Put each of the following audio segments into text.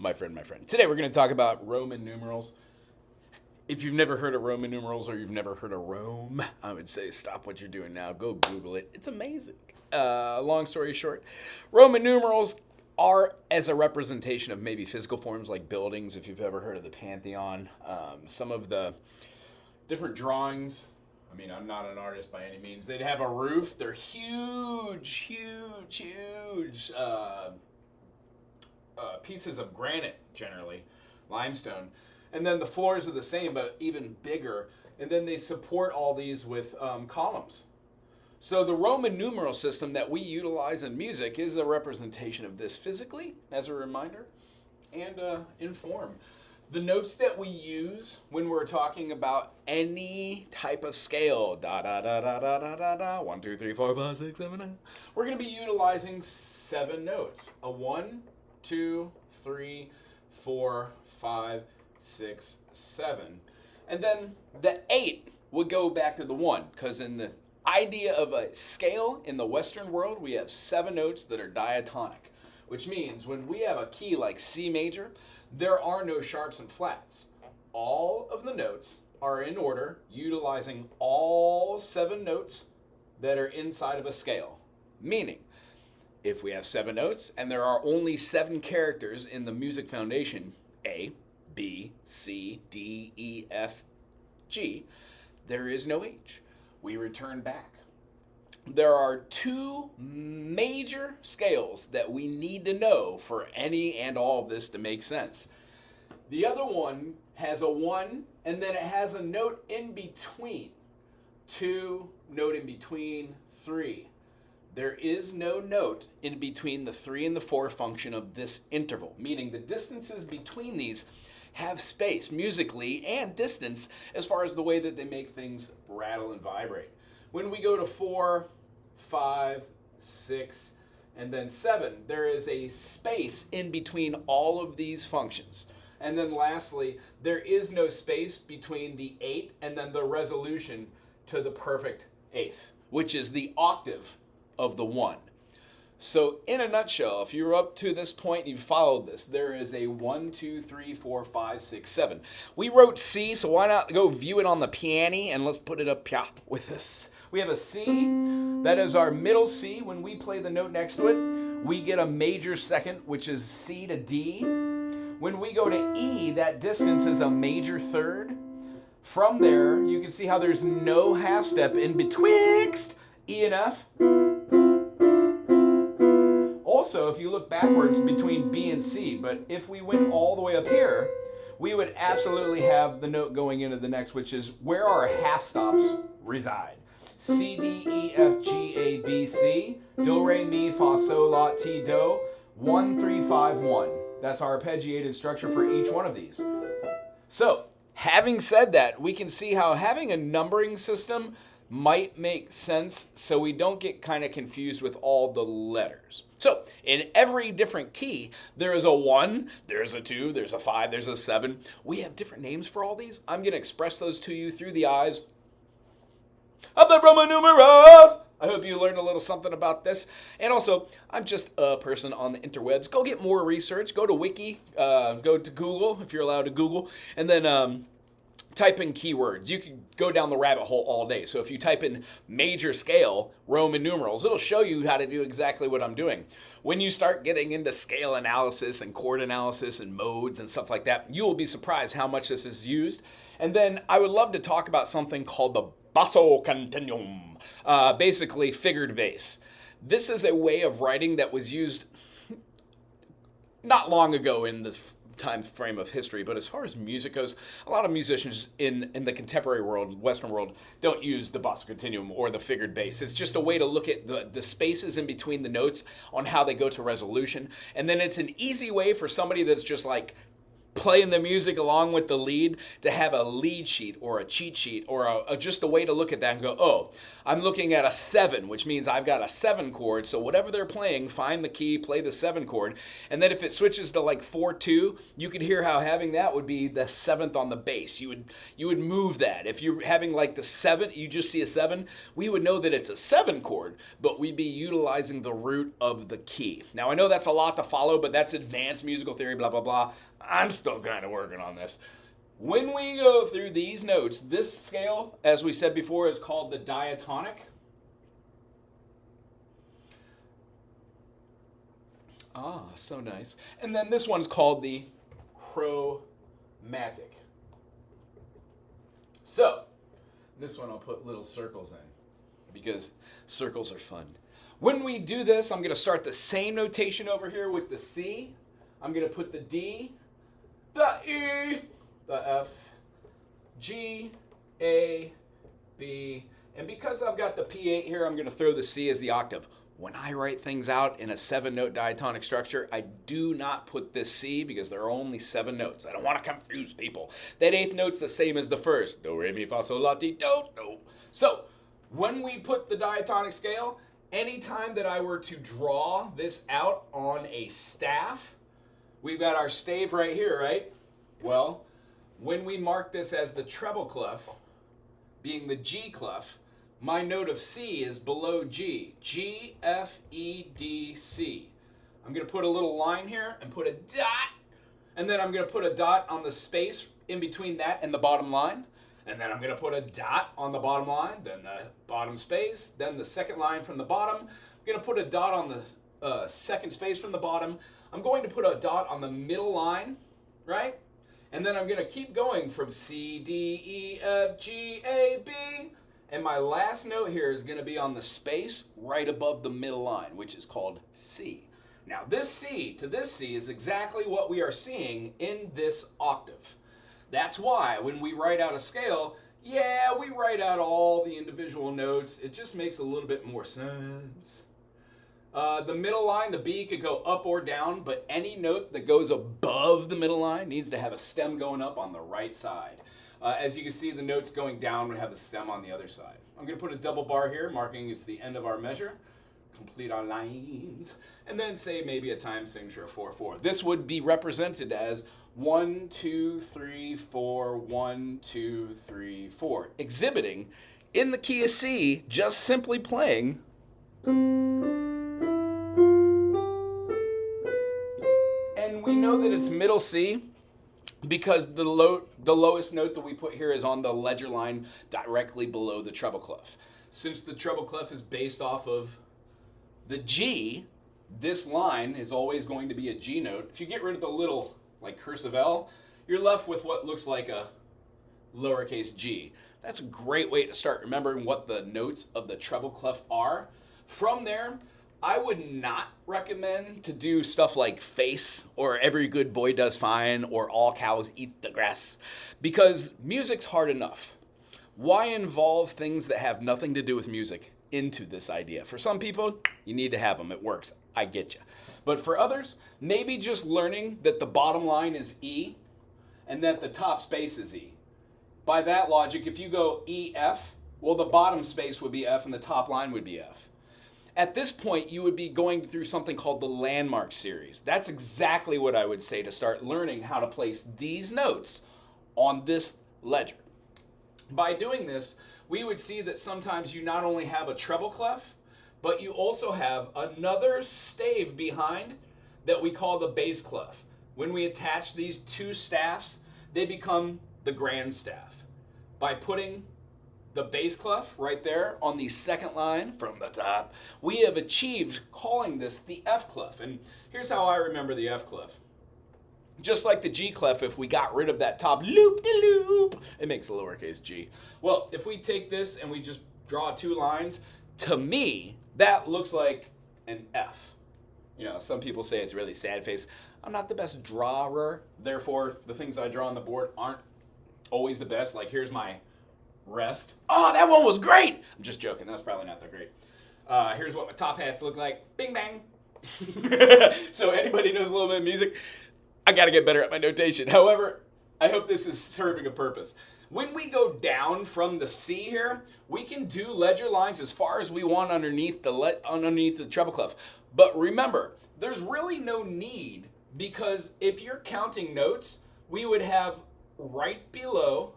my friend. Today we're going to talk about Roman numerals. If you've never heard of Roman numerals or you've never heard of Rome, I would say stop what you're doing now. Go Google it. It's amazing. Long story short, Roman numerals are as a representation of maybe physical forms like buildings, if you've ever heard of the Pantheon. Some of the different drawings. I mean, I'm not an artist by any means. They'd have a roof. They're huge pieces of granite, generally, limestone. And then the floors are the same, but even bigger. And then they support all these with columns. So the Roman numeral system that we utilize in music is a representation of this physically, as a reminder, and in form. The notes that we use when we're talking about any type of scale, da da da da da da da da, 1, 2, 3, 4, 5, 6, 7, 8, we're going to be utilizing 7 notes. A 1, 2, 3, 4, 5, 6, 7. And then the 8 would go back to the 1, because in the idea of a scale in the Western world, we have 7 notes that are diatonic, which means when we have a key like C major, there are no sharps and flats. All of the notes are in order, utilizing all 7 notes that are inside of a scale. Meaning, if we have 7 notes and there are only 7 characters in the music foundation, A, B, C, D, E, F, G, there is no H. We return back. There are 2 major scales that we need to know for any and all of this to make sense. The other one has a 1, and then it has a note in between. 2, note in between, 3. There is no note in between the 3 and the 4 function of this interval, meaning the distances between these have space musically and distance as far as the way that they make things rattle and vibrate. When we go to 4, 5, 6, and then 7, there is a space in between all of these functions. And then lastly, there is no space between the 8 and then the resolution to the perfect 8th, which is the octave of the 1. So in a nutshell, if you're up to this point and you've followed this, there is a 1, 2, 3, 4, 5, 6, 7. We wrote C, so why not go view it on the piano and let's put it up here with this. We have a C, that is our middle C. When we play the note next to it, we get a major second, which is C to D. When we go to E, that distance is a major third. From there, you can see how there's no half step in betwixt E and F. Also, if you look backwards between B and C, but if we went all the way up here, we would absolutely have the note going into the next, which is where our half stops reside. C, D, E, F, G, A, B, C, Do, Re, Mi, Fa, Sol, La, Ti, Do, 1, 3, 5, 1. That's our arpeggiated structure for each one of these. So, having said that, we can see how having a numbering system might make sense so we don't get kind of confused with all the letters. So, in every different key, there is a 1, there's a 2, there's a 5, there's a 7. We have different names for all these. I'm going to express those to you through the eyes of the Roman numerals. I hope you learned a little something about this. And also, I'm just a person on the interwebs. Go get more research. Go to Wiki. Go to Google, if you're allowed to Google. And then type in keywords. You can go down the rabbit hole all day. So if you type in major scale Roman numerals, it'll show you how to do exactly what I'm doing. When you start getting into scale analysis and chord analysis and modes and stuff like that, you will be surprised how much this is used. And then I would love to talk about something called the basso continuum, basically figured bass. This is a way of writing that was used not long ago in the time frame of history, but as far as music goes, a lot of musicians in the contemporary world, Western world, don't use the basso continuum or the figured bass. It's just a way to look at the spaces in between the notes on how they go to resolution. And then it's an easy way for somebody that's just like playing the music along with the lead, to have a lead sheet or a cheat sheet or just a way to look at that and go, oh, I'm looking at a 7, which means I've got a 7 chord. So whatever they're playing, find the key, play the 7 chord. And then if it switches to like 4-2, you could hear how having that would be the 7th on the bass. You would move that. If you're having like the 7, you just see a 7, we would know that it's a 7 chord, but we'd be utilizing the root of the key. Now I know that's a lot to follow, but that's advanced musical theory, blah, blah, blah. I'm still kind of working on this. When we go through these notes, this scale, as we said before, is called the diatonic. Ah, so nice. And then this one's called the chromatic. So, this one I'll put little circles in because circles are fun. When we do this, I'm going to start the same notation over here with the C. I'm going to put the D, the E, the F, G, A, B, and because I've got the P8 here, I'm going to throw the C as the octave. When I write things out in a 7-note diatonic structure, I do not put this C because there are only 7 notes. I don't want to confuse people. That 8th note's the same as the first. Do, re, mi, fa, sol, la, ti, do, do. So, when we put the diatonic scale, anytime that I were to draw this out on a staff, we've got our stave right here, right? Well, when we mark this as the treble clef, being the G clef, my note of C is below G. G, F, E, D, C. I'm going to put a little line here and put a dot, and then I'm going to put a dot on the space in between that and the bottom line, and then I'm going to put a dot on the bottom line, then the bottom space, then the second line from the bottom. I'm going to put a dot on the second space from the bottom. I'm going to put a dot on the middle line, right? And then I'm going to keep going from C, D, E, F, G, A, B. And my last note here is going to be on the space right above the middle line, which is called C. Now this C to this C is exactly what we are seeing in this octave. That's why when we write out a scale, yeah, we write out all the individual notes. It just makes a little bit more sense. The middle line, the B, could go up or down, but any note that goes above the middle line needs to have a stem going up on the right side. As you can see, the notes going down would have the stem on the other side. I'm going to put a double bar here, marking it's the end of our measure. Complete our lines. And then say maybe a time signature of 4/4. This would be represented as 1, 2, 3, 4, 1, 2, 3, 4. Exhibiting in the key of C, just simply playing. And we know that it's middle C because the lowest note that we put here is on the ledger line directly below the treble clef. Since the treble clef is based off of the G, this line is always going to be a G note. If you get rid of the little like cursive L, you're left with what looks like a lowercase g. That's a great way to start remembering what the notes of the treble clef are. From there, I would not recommend to do stuff like Face or Every Good Boy Does Fine or All Cows Eat the Grass because music's hard enough. Why involve things that have nothing to do with music into this idea? For some people, you need to have them. It works. I get you. But for others, maybe just learning that the bottom line is E and that the top space is E. By that logic, if you go E, F, well, the bottom space would be F and the top line would be F. At this point, you would be going through something called the landmark series. That's exactly what I would say to start learning how to place these notes on this ledger. By doing this, we would see that sometimes you not only have a treble clef, but you also have another stave behind that we call the bass clef. When we attach these two staffs, they become the grand staff. By putting the bass clef right there on the second line from the top, we have achieved calling this the F clef. And here's how I remember the F clef. Just like the G clef, if we got rid of that top loop-de-loop, it makes a lowercase g. Well, if we take this and we just draw two lines, to me, that looks like an F. You know, some people say it's really sad face. I'm not the best drawer, therefore the things I draw on the board aren't always the best. Like here's my rest. Oh, that one was great! I'm just joking, that was probably not that great. Here's what my top hats look like. Bing bang. So anybody knows a little bit of music? I got to get better at my notation. However, I hope this is serving a purpose. When we go down from the C here, we can do ledger lines as far as we want underneath the treble clef. But remember, there's really no need, because if you're counting notes, we would have right below,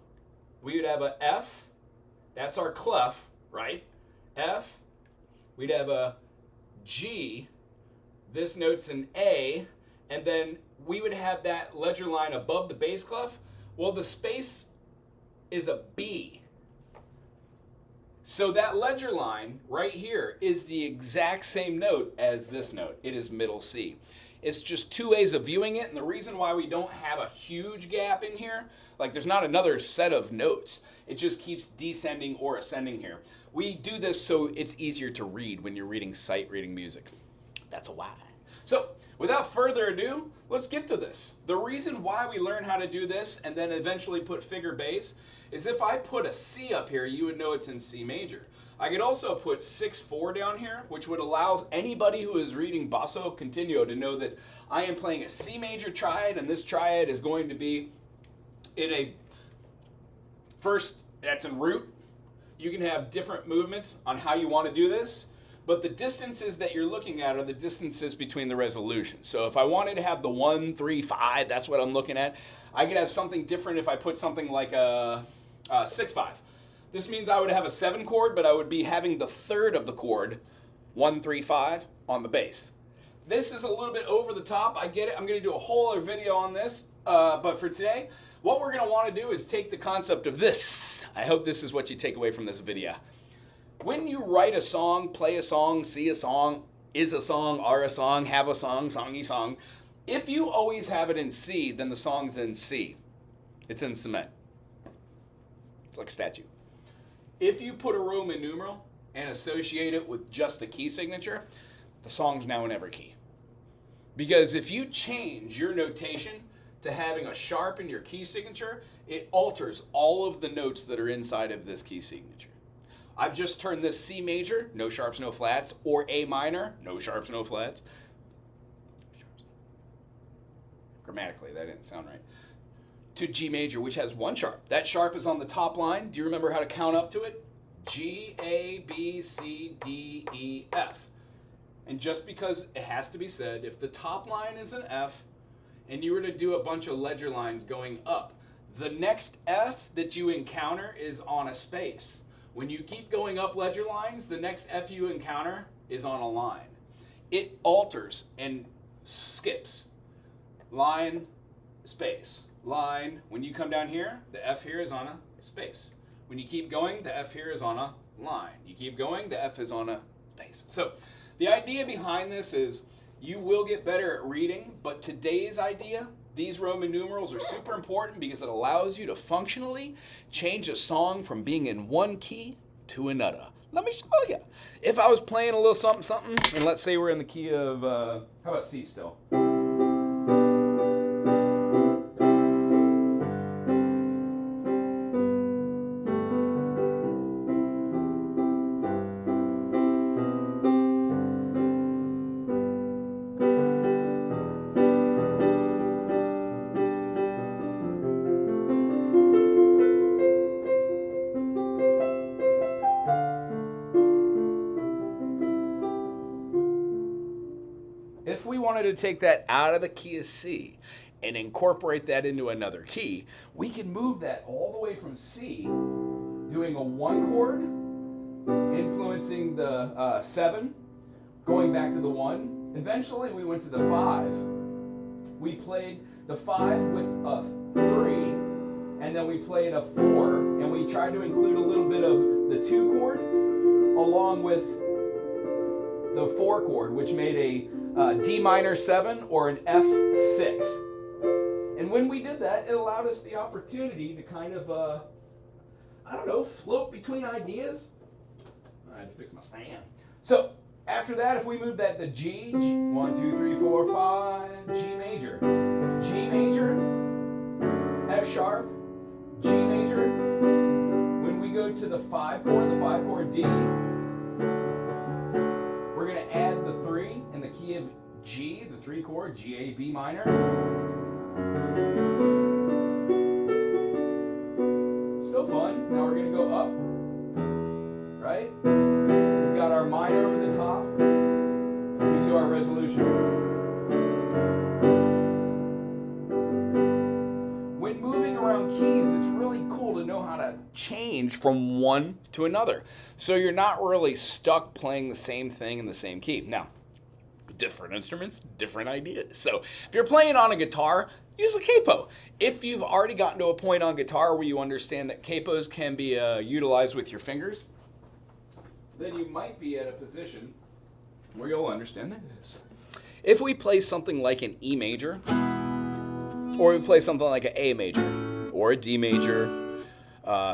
we would have a F, that's our clef, right? F, we'd have a G, this note's an A, and then we would have that ledger line above the bass clef. Well, the space is a B. So that ledger line right here is the exact same note as this note. It is middle C. It's just two ways of viewing it, and the reason why we don't have a huge gap in here, like there's not another set of notes, it just keeps descending or ascending here. We do this so it's easier to read when you're reading sight reading music. That's a why. So without further ado, let's get to this. The reason why we learn how to do this and then eventually put figure bass is if I put a C up here, you would know it's in C major. I could also put 6/4 down here, which would allow anybody who is reading basso continuo to know that I am playing a C major triad, and this triad is going to be in a first, that's in root. You can have different movements on how you want to do this, but the distances that you're looking at are the distances between the resolutions. So if I wanted to have the 1, 3, 5, that's what I'm looking at. I could have something different if I put something like a 6/5. This means I would have a 7 chord, but I would be having the third of the chord, 1, 3, 5, on the bass. This is a little bit over the top. I get it. I'm going to do a whole other video on this. But for today, what we're going to want to do is take the concept of this. I hope this is what you take away from this video. When you write a song, play a song, see a song, is a song, are a song, have a song, songy song, if you always have it in C, then the song's in C. It's in cement. It's like a statue. If you put a Roman numeral and associate it with just a key signature, the song's now in every key. Because if you change your notation to having a sharp in your key signature, it alters all of the notes that are inside of this key signature. I've just turned this C major, no sharps, no flats, or A minor, no sharps, no flats. Grammatically, that didn't sound right. To G major, which has one sharp. That sharp is on the top line. Do you remember how to count up to it? G, A, B, C, D, E, F. And just because it has to be said, if the top line is an F, and you were to do a bunch of ledger lines going up, the next F that you encounter is on a space. When you keep going up ledger lines, the next F you encounter is on a line. It alters and skips. Line, space. Line, when you come down here, the F here is on a space. When you keep going, the F here is on a line. You keep going, the F is on a space. So the idea behind this is you will get better at reading, but today's idea, these Roman numerals are super important because it allows you to functionally change a song from being in one key to another. Let me show you. If I was playing a little something, something, and let's say we're in the key of, how about C still? If we wanted to take that out of the key of C and incorporate that into another key, we can move that all the way from C, doing a 1 chord, influencing the 7, going back to the 1. Eventually we went to the 5. We played the 5 with a 3, and then we played a 4, and we tried to include a little bit of the 2 chord along with the 4 chord, which made a D minor 7 or an F6. And when we did that, it allowed us the opportunity to kind of, I don't know, float between ideas. I had to fix my stand. So after that, if we move that to G, 1, 2, 3, 4, 5, G major, F sharp, G major. When we go to the 5 chord, the 5 chord D, we're going to add the 3 in the key of G, the 3 chord, G, A, B minor. Still fun. Now we're going to go up, right? We've got our minor over the top. We can do our resolution. When moving around keys, it's really cool to know how to change from one to another. So you're not really stuck playing the same thing in the same key. Now, different instruments, different ideas. So if you're playing on a guitar, use a capo. If you've already gotten to a point on guitar where you understand that capos can be utilized with your fingers, then you might be at a position where you'll understand this. If we play something like an E major, or we play something like an A major, or a D major,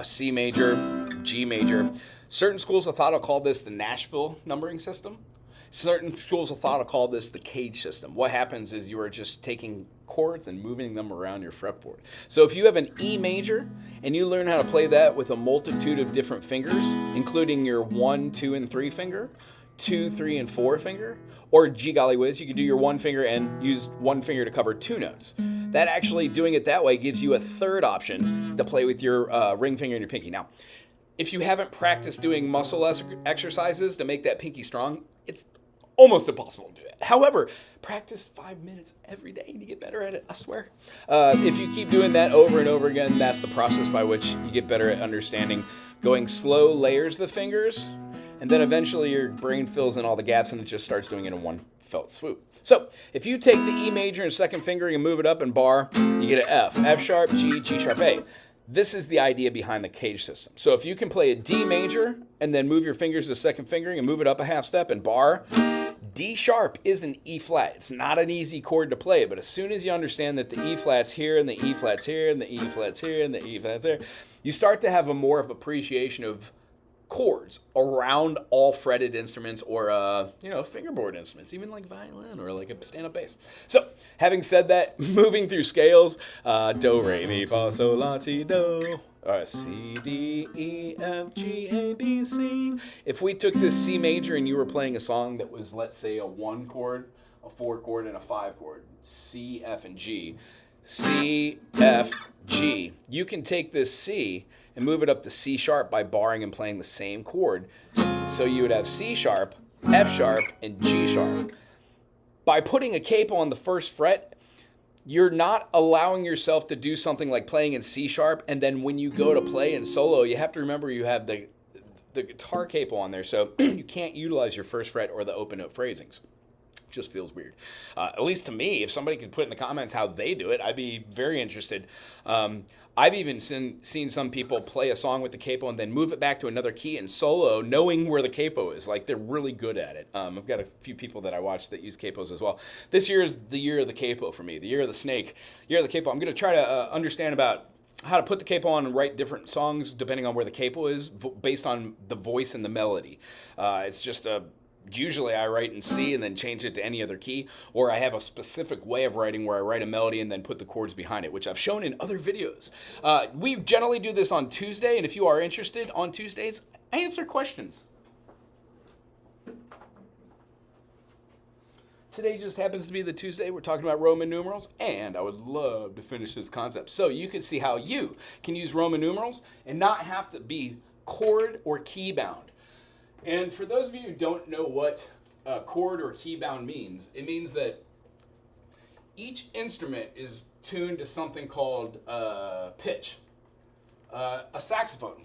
C major, G major, certain schools of thought will call this the Nashville numbering system. Certain schools of thought will call this the cage system. What happens is you are just taking chords and moving them around your fretboard. So if you have an E major and you learn how to play that with a multitude of different fingers, including your 1, 2, and 3 finger, 2, 3, and 4 finger, or gee golly whiz, you can do your one finger and use one finger to cover 2 notes. That actually, doing it that way, gives you a third option to play with your ring finger and your pinky. Now, if you haven't practiced doing muscle exercises to make that pinky strong, it's almost impossible to do it. However, practice 5 minutes every day and you get better at it, I swear. If you keep doing that over and over again, that's the process by which you get better at understanding going slow layers the fingers, and then eventually your brain fills in all the gaps and it just starts doing it in one felt swoop. So if you take the E major and second fingering and move it up in bar, you get an F, F sharp, G, G sharp, A. This is the idea behind the cage system. So if you can play a D major and then move your fingers to second fingering and move it up a half step in bar, D sharp is an E flat. It's not an easy chord to play, but as soon as you understand that the E flat's here and the E flat's here and the E flat's here and the E flat's there, you start to have a more of appreciation of chords around all fretted instruments or fingerboard instruments, even like violin or like a stand-up bass. So having said that, moving through scales, do, re, mi, fa, sol, la, ti, do, C, D, E, F, G, A, B, C. If we took this C major and you were playing a song that was, let's say, a 1 chord, a 4 chord, and a 5 chord, C, F, and G, C, F, G, you can take this C and move it up to C sharp by barring and playing the same chord. So you would have C sharp, F sharp, and G sharp. By putting a capo on the first fret, you're not allowing yourself to do something like playing in C sharp, and then when you go to play in solo, you have to remember you have the guitar capo on there, so you can't utilize your first fret or the open note phrasings. Just feels weird. At least to me, if somebody could put in the comments how they do it, I'd be very interested. I've even seen some people play a song with the capo and then move it back to another key in solo, knowing where the capo is. Like, they're really good at it. I've got a few people that I watch that use capos as well. This year is the year of the capo for me, the year of the snake, year of the capo. I'm going to try to understand about how to put the capo on and write different songs depending on where the capo is, based on the voice and the melody. It's just usually I write in C and then change it to any other key, or I have a specific way of writing where I write a melody and then put the chords behind it, which I've shown in other videos. We generally do this on Tuesday, and if you are interested, on Tuesdays, I answer questions. Today just happens to be the Tuesday we're talking about Roman numerals, and I would love to finish this concept so you can see how you can use Roman numerals and not have to be chord or key bound. And for those of you who don't know what chord or key bound means, it means that each instrument is tuned to something called pitch. A saxophone,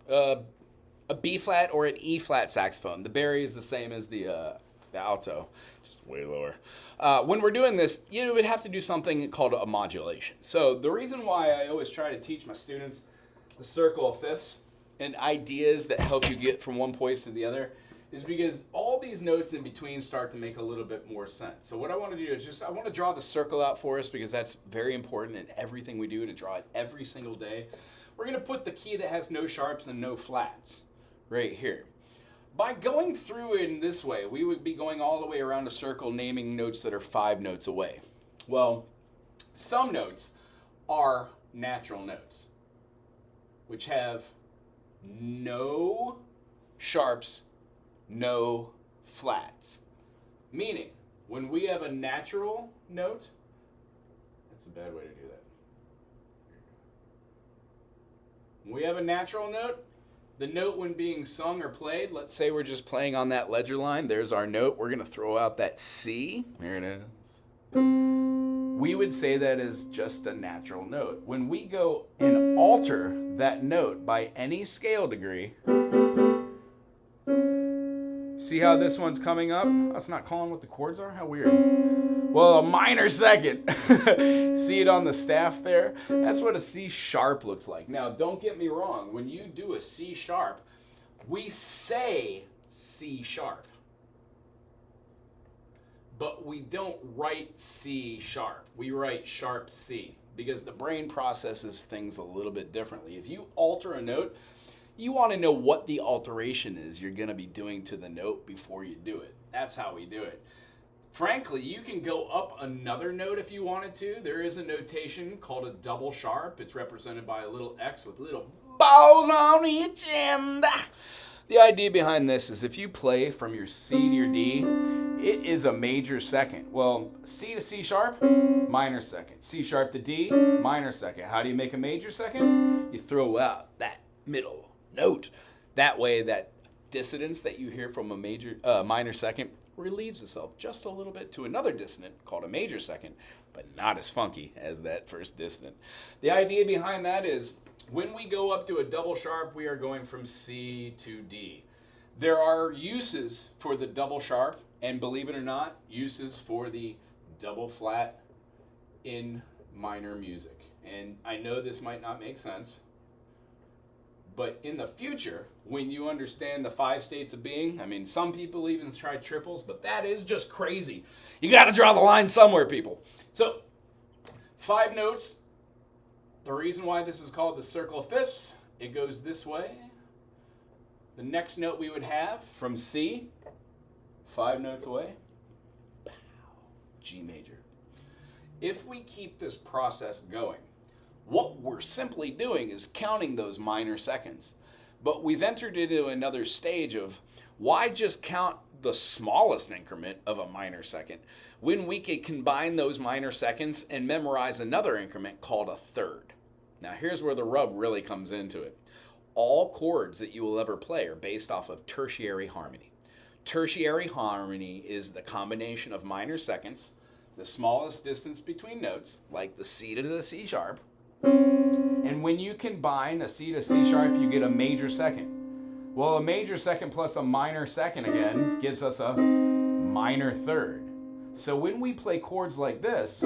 a B flat or an E flat saxophone. The bari is the same as the alto, just way lower. When we're doing this, you would have to do something called a modulation. So the reason why I always try to teach my students the circle of fifths and ideas that help you get from one place to the other is because all these notes in between start to make a little bit more sense. So what I want to do is I want to draw the circle out for us, because that's very important in everything we do, to draw it every single day. We're going to put the key that has no sharps and no flats right here. By going through it in this way, we would be going all the way around a circle, naming notes that are 5 notes away. Well, some notes are natural notes, which have no sharps, no flats. Meaning, when we have a natural note, That's a bad way to do that. We have a natural note. The note when being sung or played, let's say we're just playing on that ledger line. There's our note. We're going to throw out that C. There it is. We would say that is just a natural note. When we go and alter that note by any scale degree, see how this one's coming up? That's not calling what the chords are? How weird. Well, a minor second. See it on the staff there? That's what a C sharp looks like. Now, don't get me wrong. When you do a C sharp, we say C sharp. But we don't write C sharp. We write sharp C because the brain processes things a little bit differently. If you alter a note, you want to know what the alteration is you're going to be doing to the note before you do it. That's how we do it. Frankly, you can go up another note if you wanted to. There is a notation called a double sharp. It's represented by a little X with little bows on each end. The idea behind this is if you play from your C to your D, it is a major second. Well, C to C sharp, minor second. C sharp to D, minor second. How do you make a major second? You throw out that middle note. That way, that dissonance that you hear from a minor second relieves itself just a little bit to another dissonant called a major second, but not as funky as that first dissonant. The idea behind that is when we go up to a double sharp, we are going from C to D. There are uses for the double sharp, and believe it or not, uses for the double flat in minor music. And I know this might not make sense, but in the future, when you understand the 5 states of being, I mean, some people even try triples, but that is just crazy. You got to draw the line somewhere, people. So, 5 notes. The reason why this is called the circle of fifths, it goes this way. The next note we would have from C, 5 notes away, G major. If we keep this process going, what we're simply doing is counting those minor seconds. But we've entered into another stage of why just count the smallest increment of a minor second when we could combine those minor seconds and memorize another increment called a third. Now here's where the rub really comes into it. All chords that you will ever play are based off of tertiary harmony. Tertiary harmony is the combination of minor seconds, the smallest distance between notes, like the C to the C sharp, and when you combine a C to C sharp, you get a major second. Well, a major second plus a minor second again gives us a minor third. So when we play chords like this,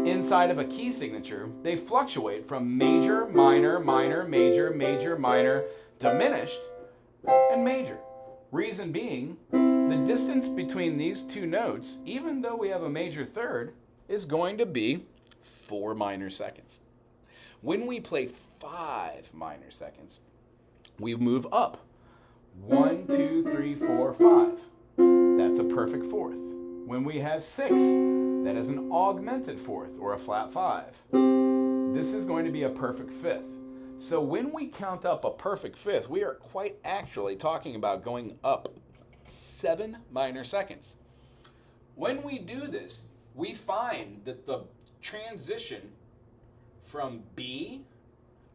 inside of a key signature, they fluctuate from major, minor, minor, major, major, minor, diminished, and major. Reason being, the distance between these two notes, even though we have a major third, is going to be 4 minor seconds. When we play 5 minor seconds, we move up. 1, 2, 3, 4, 5. That's a perfect fourth. When we have 6, that is an augmented fourth or a flat 5. This is going to be a perfect fifth. So when we count up a perfect fifth, we are quite actually talking about going up 7 minor seconds. When we do this, we find that the transition from B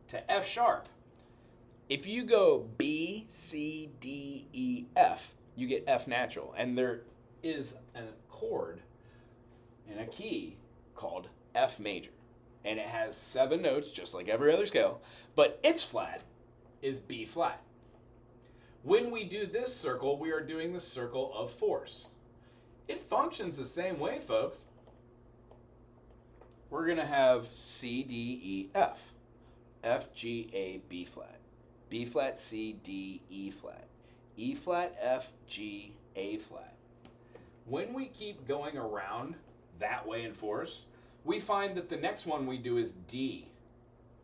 to F sharp, if you go B, C, D, E, F, you get F natural. And there is a chord and a key called F major. And it has 7 notes, just like every other scale, but its flat is B flat. When we do this circle, we are doing the circle of force. It functions the same way, folks. We're going to have C, D, E, F, F, G, A, B flat, B flat, C, D, E flat, E flat, F, G, A flat. When we keep going around that way in force, we find that the next one we do is D.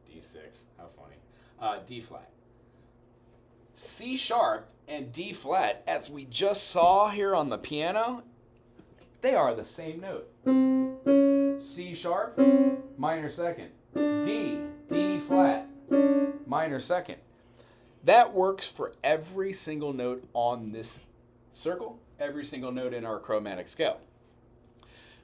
D6, how funny. D flat. C sharp and D flat, as we just saw here on the piano, they are the same note. C sharp, minor second. D, D flat, minor second. That works for every single note on this circle every single note in our chromatic scale.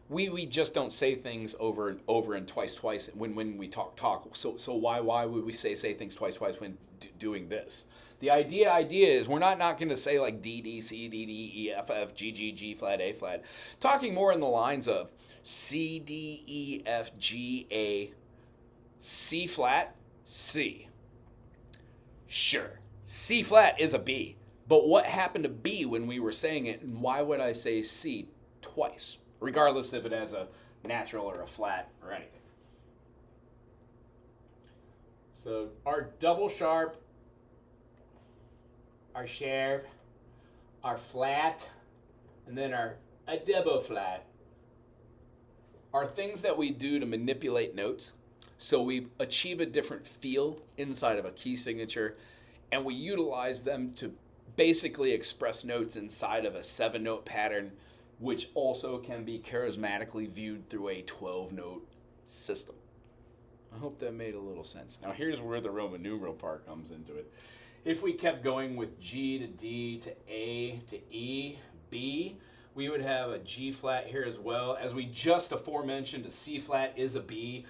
We just don't say things over and over and twice when we talk. So why would we say things twice when doing this? The idea is we're not going to say like D D C D D E F F G G G flat A flat. Talking more in the lines of C D E F G A C flat C. Sure, C flat is a B, but what happened to B when we were saying it, and why would I say C twice? Regardless if it has a natural or a flat or anything. So our double sharp, our sharp, our flat, and then a double flat are things that we do to manipulate notes. So we achieve a different feel inside of a key signature, and we utilize them to basically express notes inside of a 7-note pattern, which also can be charismatically viewed through a 12-note system. I hope that made a little sense. Now here's where the Roman numeral part comes into it. If we kept going with G to D to A to E, B, we would have a G flat here as well. As we just aforementioned, a C flat is a B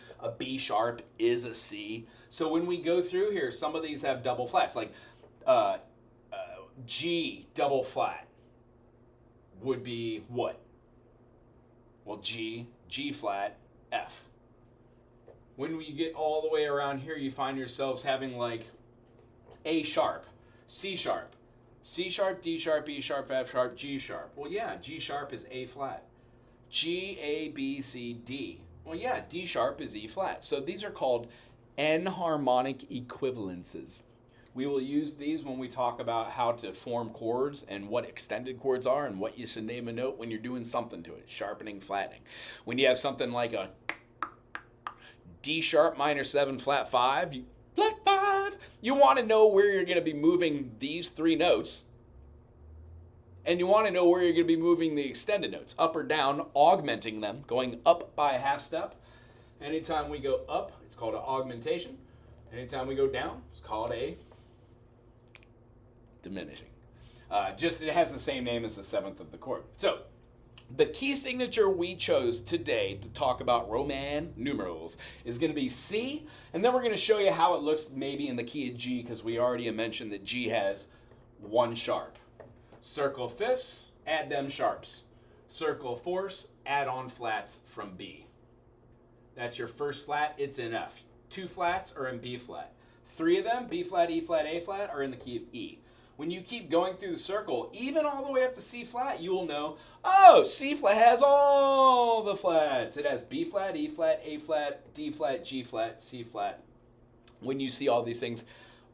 sharp is a C. So when we go through here, some of these have double flats, like G double flat would be what? Well, G flat, F. When you get all the way around here, you find yourselves having like A sharp, C sharp, C sharp, D sharp, E sharp, F sharp, G sharp. Well, yeah, G sharp is A flat. G, A, B, C, D. Well, yeah, D sharp is E flat. So these are called enharmonic equivalences. We will use these when we talk about how to form chords and what extended chords are and what you should name a note when you're doing something to it, sharpening, flattening. When you have something like a D sharp minor 7 flat 5, you want to know where you're going to be moving these 3 notes, and you want to know where you're going to be moving the extended notes, up or down, augmenting them, going up by a half step. Anytime we go up, it's called an augmentation. Anytime we go down, it's called a diminishing. Just it has the same name as the 7th of the chord. So the key signature we chose today to talk about Roman numerals is going to be C, and then we're going to show you how it looks maybe in the key of G, because we already mentioned that G has 1 sharp. Circle fifths, add them sharps. Circle fourths, add on flats from B. That's your first flat, it's in F. 2 flats are in B flat. 3 of them, B flat, E flat, A flat, are in the key of E. When you keep going through the circle, even all the way up to C flat, you will know, oh, C flat has all the flats. It has B flat, E flat, A flat, D flat, G flat, C flat. When you see all these things,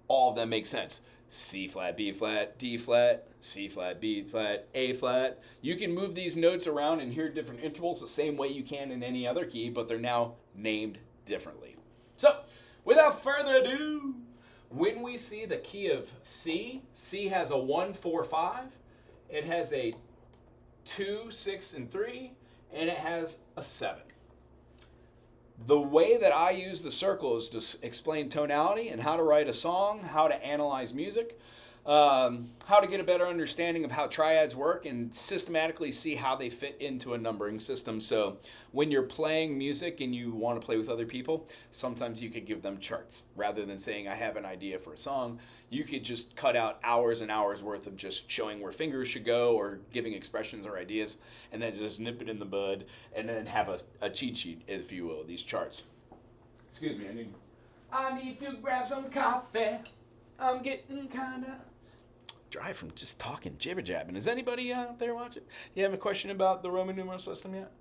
all of them make sense. C flat, B flat, D flat, C flat, B flat, A flat. You can move these notes around and hear different intervals the same way you can in any other key, but they're now named differently. So, without further ado, when we see the key of C, C has a 1, 4, 5. It has a 2, 6, and 3, and it has a 7. The way that I use the circle is to explain tonality and how to write a song, how to analyze music, how to get a better understanding of how triads work and systematically see how they fit into a numbering system. So when you're playing music and you want to play with other people, sometimes you could give them charts. Rather than saying, I have an idea for a song, you could just cut out hours and hours worth of just showing where fingers should go or giving expressions or ideas, and then just nip it in the bud and then have a cheat sheet, if you will, these charts. Excuse me, I need to grab some coffee. I'm getting kind of dry from just talking jibber-jabbing. Is anybody out there watching? Do you have a question about the Roman numeral system yet?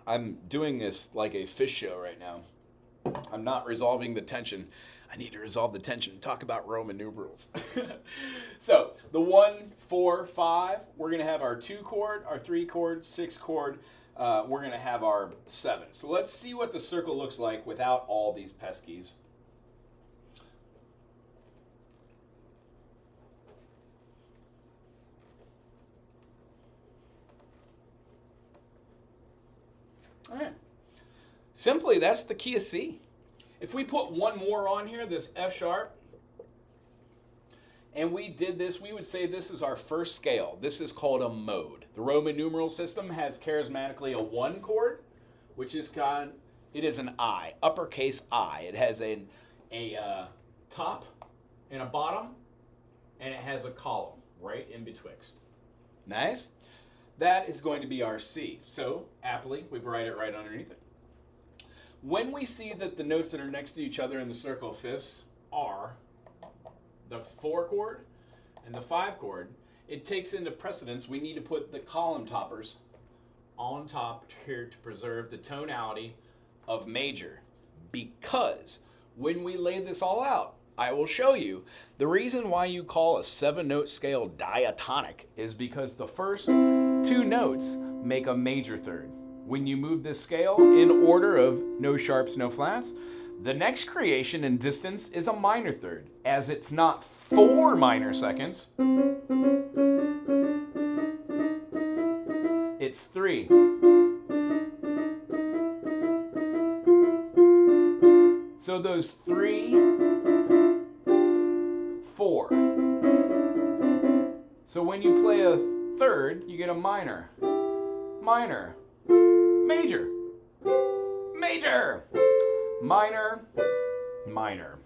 I'm doing this like a fish show right now. I'm not resolving the tension. I need to resolve the tension and talk about Roman numerals. So, the 1, 4, 5, we're going to have our 2 chord, our 3 chord, 6 chord. We're going to have our 7. So let's see what the circle looks like without all these peskies. All right. Simply, that's the key of C. If we put one more on here, this F sharp, and we did this, we would say this is our first scale. This is called a mode. The Roman numeral system has charismatically a 1 chord, which is it is an I, uppercase I. It has a top and a bottom, and it has a column right in betwixt. Nice. That is going to be our C. So, aptly, we write it right underneath it. When we see that the notes that are next to each other in the circle of fifths are the 4 chord and the 5 chord, it takes into precedence we need to put the column toppers on top here to preserve the tonality of major. Because when we lay this all out, I will show you the reason why you call a 7-note scale diatonic is because the first 2 notes make a major third. When you move this scale in order of no sharps, no flats, the next creation in distance is a minor third, as it's not 4 minor seconds, it's 3. So those 3, 4. So when you play a third, you get a minor, minor, major, major, minor, minor.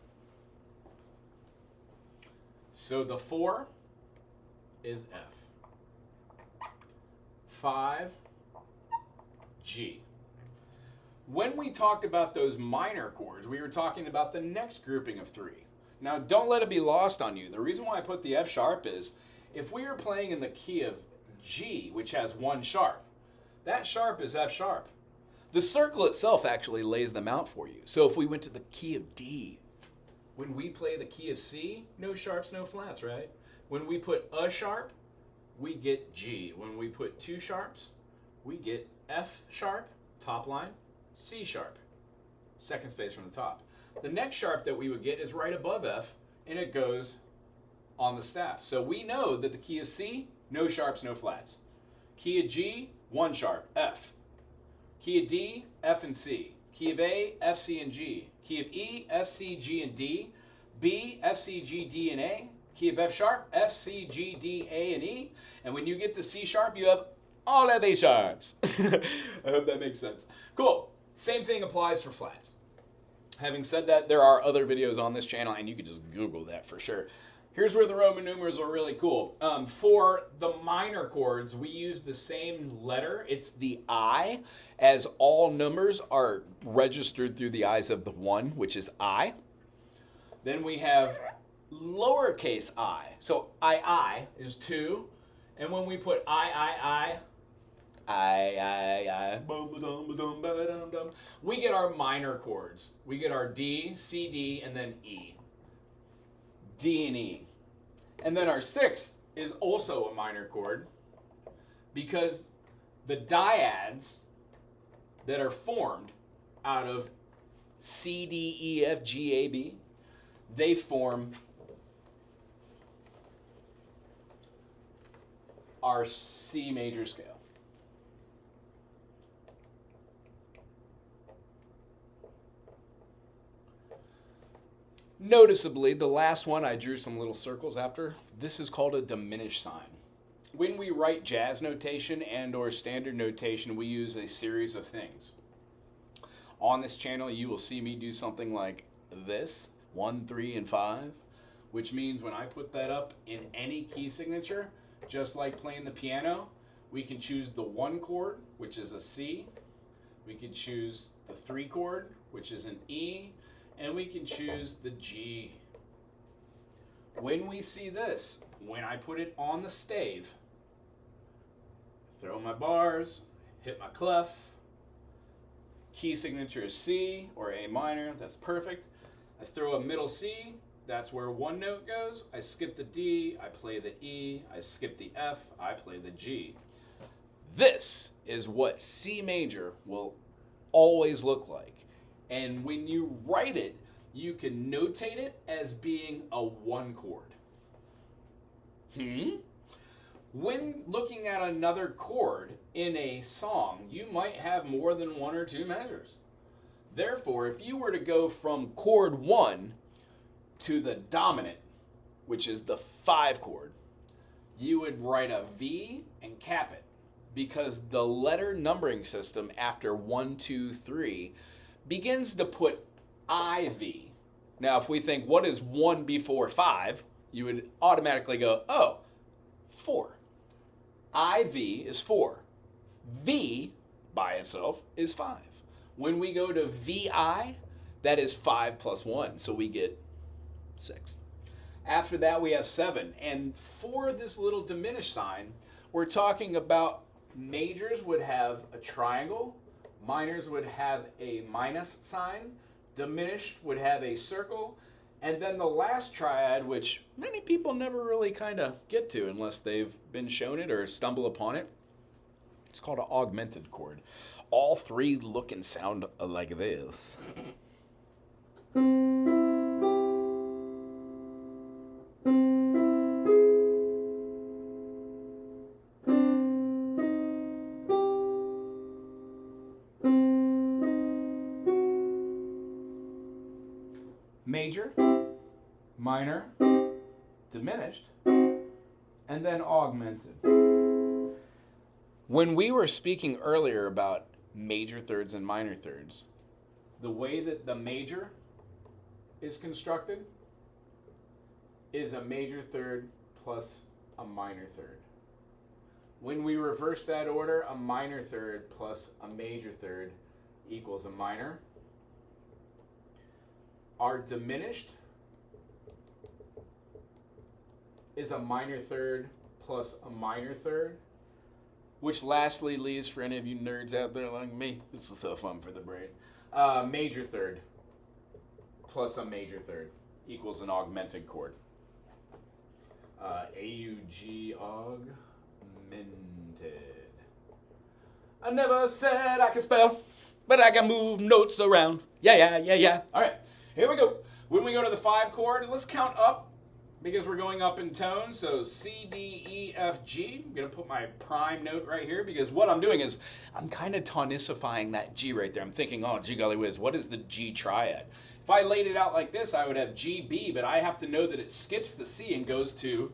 So the 4 is F. 5, G. When we talked about those minor chords, we were talking about the next grouping of 3. Now, don't let it be lost on you. The reason why I put the F sharp is, if we are playing in the key of G, which has 1 sharp, that sharp is F sharp. The circle itself actually lays them out for you. So if we went to the key of D, when we play the key of C, no sharps, no flats, right? When we put a sharp, we get G. When we put 2 sharps, we get F sharp, top line, C sharp, second space from the top. The next sharp that we would get is right above F, and it goes on the staff. So we know that the key of C, no sharps, no flats. Key of G, 1 sharp, F. Key of D, F and C. Key of A, F, C, and G. Key of E, F, C, G, and D. B, F, C, G, D, and A. Key of F sharp, F, C, G, D, A, and E. And when you get to C sharp, you have all of these sharps. I hope that makes sense. Cool. Same thing applies for flats. Having said that, there are other videos on this channel, and you could just Google that for sure. Here's where the Roman numerals are really cool. For the minor chords, we use the same letter. It's the I, as all numbers are registered through the eyes of the 1, which is I. Then we have lowercase I. So I is 2. And when we put I, we get our minor chords. We get our D, C, D, and then E. D and E. And then our 6th is also a minor chord because the dyads that are formed out of C, D, E, F, G, A, B, they form our C major scale. Noticeably, the last one I drew some little circles after. This is called a diminished sign. When we write jazz notation and or standard notation, we use a series of things. On this channel, you will see me do something like this, 1, 3, and 5, which means when I put that up in any key signature, just like playing the piano, we can choose the 1 chord, which is a C. We can choose the 3 chord, which is an E. And we can choose the G. When we see this, when I put it on the stave, throw my bars, hit my clef, key signature is C or A minor, that's perfect. I throw a middle C, that's where 1 note goes. I skip the D, I play the E, I skip the F, I play the G. This is what C major will always look like. And when you write it, you can notate it as being a 1 chord. When looking at another chord in a song, you might have more than 1 or 2 measures. Therefore, if you were to go from chord 1 to the dominant, which is the 5 chord, you would write a V and cap it, because the letter numbering system after 1, 2, 3 begins to put IV. Now, if we think, what is 1 before 5? You would automatically go, oh, 4. IV is 4. V by itself is 5. When we go to VI, that is 5 plus 1, so we get 6. After that, we have 7. And for this little diminished sign, we're talking about majors would have a triangle, minors would have a minus sign, diminished would have a circle, and then the last triad, which many people never really kind of get to unless they've been shown it or stumble upon it, it's called an augmented chord. All 3 look and sound like this. Major, minor, diminished, and then augmented. When we were speaking earlier about major thirds and minor thirds, the way that the major is constructed is a major third plus a minor third. When we reverse that order, a minor third plus a major third equals a minor. Our diminished is a minor third plus a minor third, which lastly leaves, for any of you nerds out there like me, this is so fun for the brain, major third plus a major third equals an augmented chord. AUG augmented. I never said I could spell, but I can move notes around. Yeah. All right. Here we go. When we go to the 5 chord, let's count up because we're going up in tone. So C, D, E, F, G. I'm going to put my prime note right here because what I'm doing is I'm kind of tonicifying that G right there. I'm thinking, oh, gee golly whiz, what is the G triad? If I laid it out like this, I would have G, B, but I have to know that it skips the C and goes to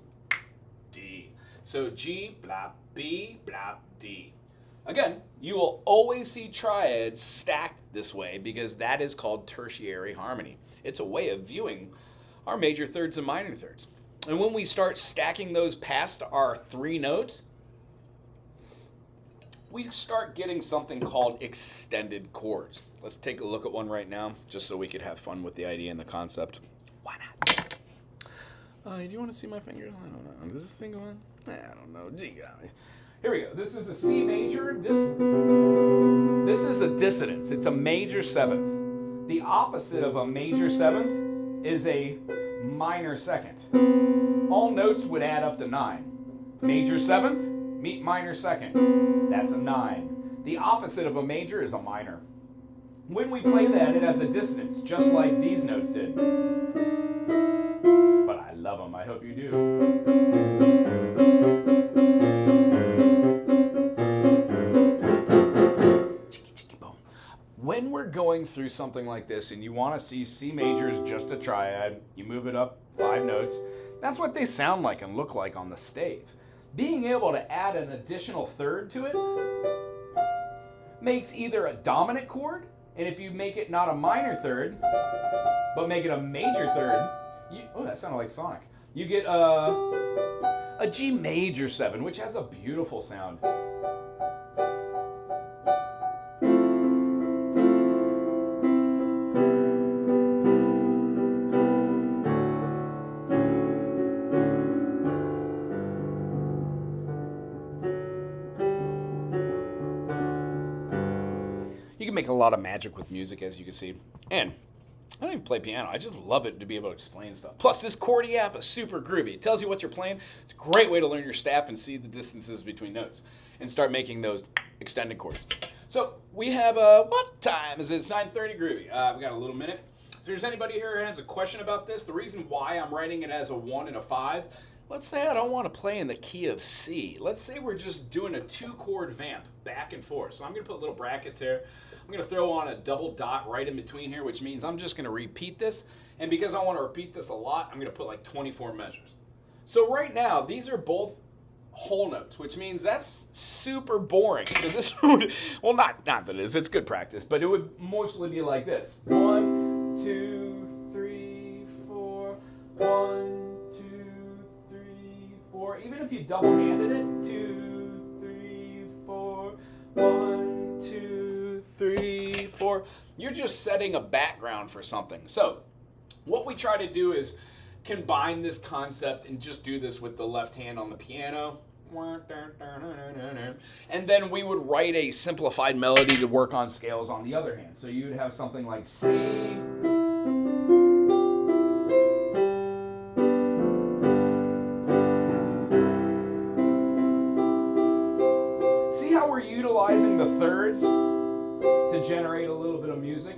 D. So G, blap, B, blap, D. Again, you will always see triads stacked this way because that is called tertiary harmony. It's a way of viewing our major thirds and minor thirds. And when we start stacking those past our 3 notes, we start getting something called extended chords. Let's take a look at one right now, just so we could have fun with the idea and the concept. Why not? Do you want to see my fingers? I don't know. Does this thing go on? I don't know. Gee golly. Here we go. This is a C major. This is a dissonance. It's a major 7th. The opposite of a major 7th is a minor 2nd. All notes would add up to 9. Major 7th, meet minor 2nd. That's a 9. The opposite of a major is a minor. When we play that, it has a dissonance, just like these notes did. But I love them. I hope you do. When we're going through something like this and you want to see C major is just a triad, you move it up 5 notes, that's what they sound like and look like on the stave. Being able to add an additional third to it makes either a dominant chord, and if you make it not a minor third, but make it a major third, oh, that sounded like Sonic. You get a G major 7, which has a beautiful sound. You can make a lot of magic with music, as you can see. And I don't even play piano. I just love it to be able to explain stuff. Plus, this chordy app is super groovy. It tells you what you're playing. It's a great way to learn your staff and see the distances between notes and start making those extended chords. So we have, what time is it? It's 9:30 groovy. We've got a little minute. If there's anybody here who has a question about this, the reason why I'm writing it as a 1 and a 5, let's say I don't want to play in the key of C. Let's say we're just doing a 2-chord vamp back and forth. So I'm going to put little brackets here. I'm going to throw on a double dot right in between here, which means I'm just going to repeat this. And because I want to repeat this a lot, I'm going to put like 24 measures. So right now, these are both whole notes, which means that's super boring. So this would, well, not that it is, it's good practice, but it would mostly be like this. 1, 2, 3, 4, 1, 2, 3, 4. Even if you double-handed it, 2, 3, 4, 1, 2, 3, 4. You're just setting a background for something. So what we try to do is combine this concept and just do this with the left hand on the piano. And then we would write a simplified melody to work on scales on the other hand. So you would have something like C. See how we're utilizing the thirds to generate a little bit of music?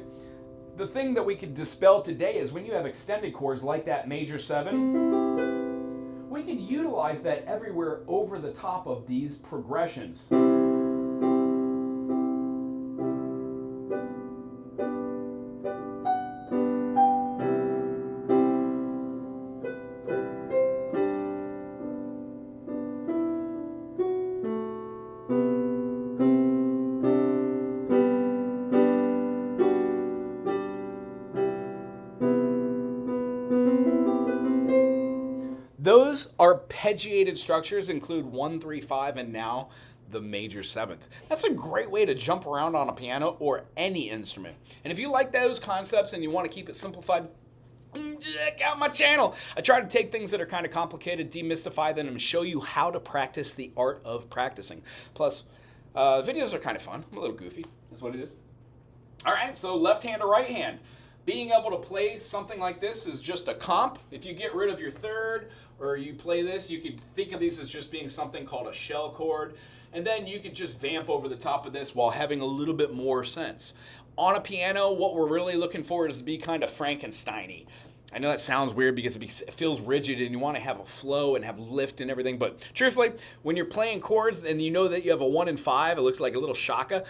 The thing that we could dispel today is when you have extended chords like that major 7, we can utilize that everywhere over the top of these progressions. Those arpeggiated structures include 1, 3, 5, and now the major 7th. That's a great way to jump around on a piano or any instrument. And if you like those concepts and you want to keep it simplified, check out my channel. I try to take things that are kind of complicated, demystify them, and show you how to practice the art of practicing. Plus, videos are kind of fun. I'm a little goofy, is what it is. All right, so left hand to right hand. Being able to play something like this is just a comp. If you get rid of your third or you play this, you could think of these as just being something called a shell chord. And then you could just vamp over the top of this while having a little bit more sense. On a piano, what we're really looking for is to be kind of Frankenstein-y. I know that sounds weird because it feels rigid and you want to have a flow and have lift and everything. But truthfully, when you're playing chords and you know that you have a 1 and 5, it looks like a little shaka.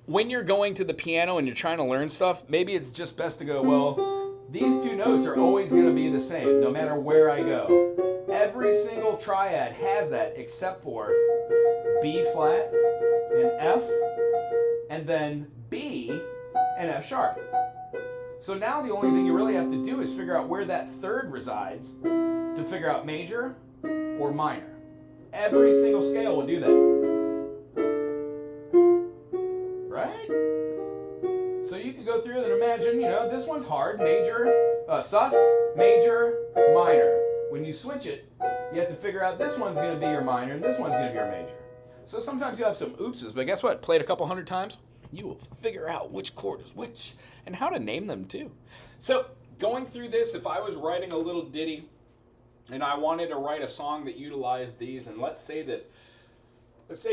When you're going to the piano and you're trying to learn stuff, maybe it's just best to go, well, these 2 notes are always going to be the same, no matter where I go. Every single triad has that except for B flat and F, and then B and F sharp. So now the only thing you really have to do is figure out where that third resides to figure out major or minor. Every single scale will do that. Right? So you could go through and imagine, this one's hard, major, sus, major, minor. When you switch it, you have to figure out this one's going to be your minor and this one's going to be your major. So sometimes you have some oopses, but guess what? Play it a couple hundred times, you will figure out which chord is which and how to name them too. So going through this, if I was writing a little ditty and I wanted to write a song that utilized these, and let's say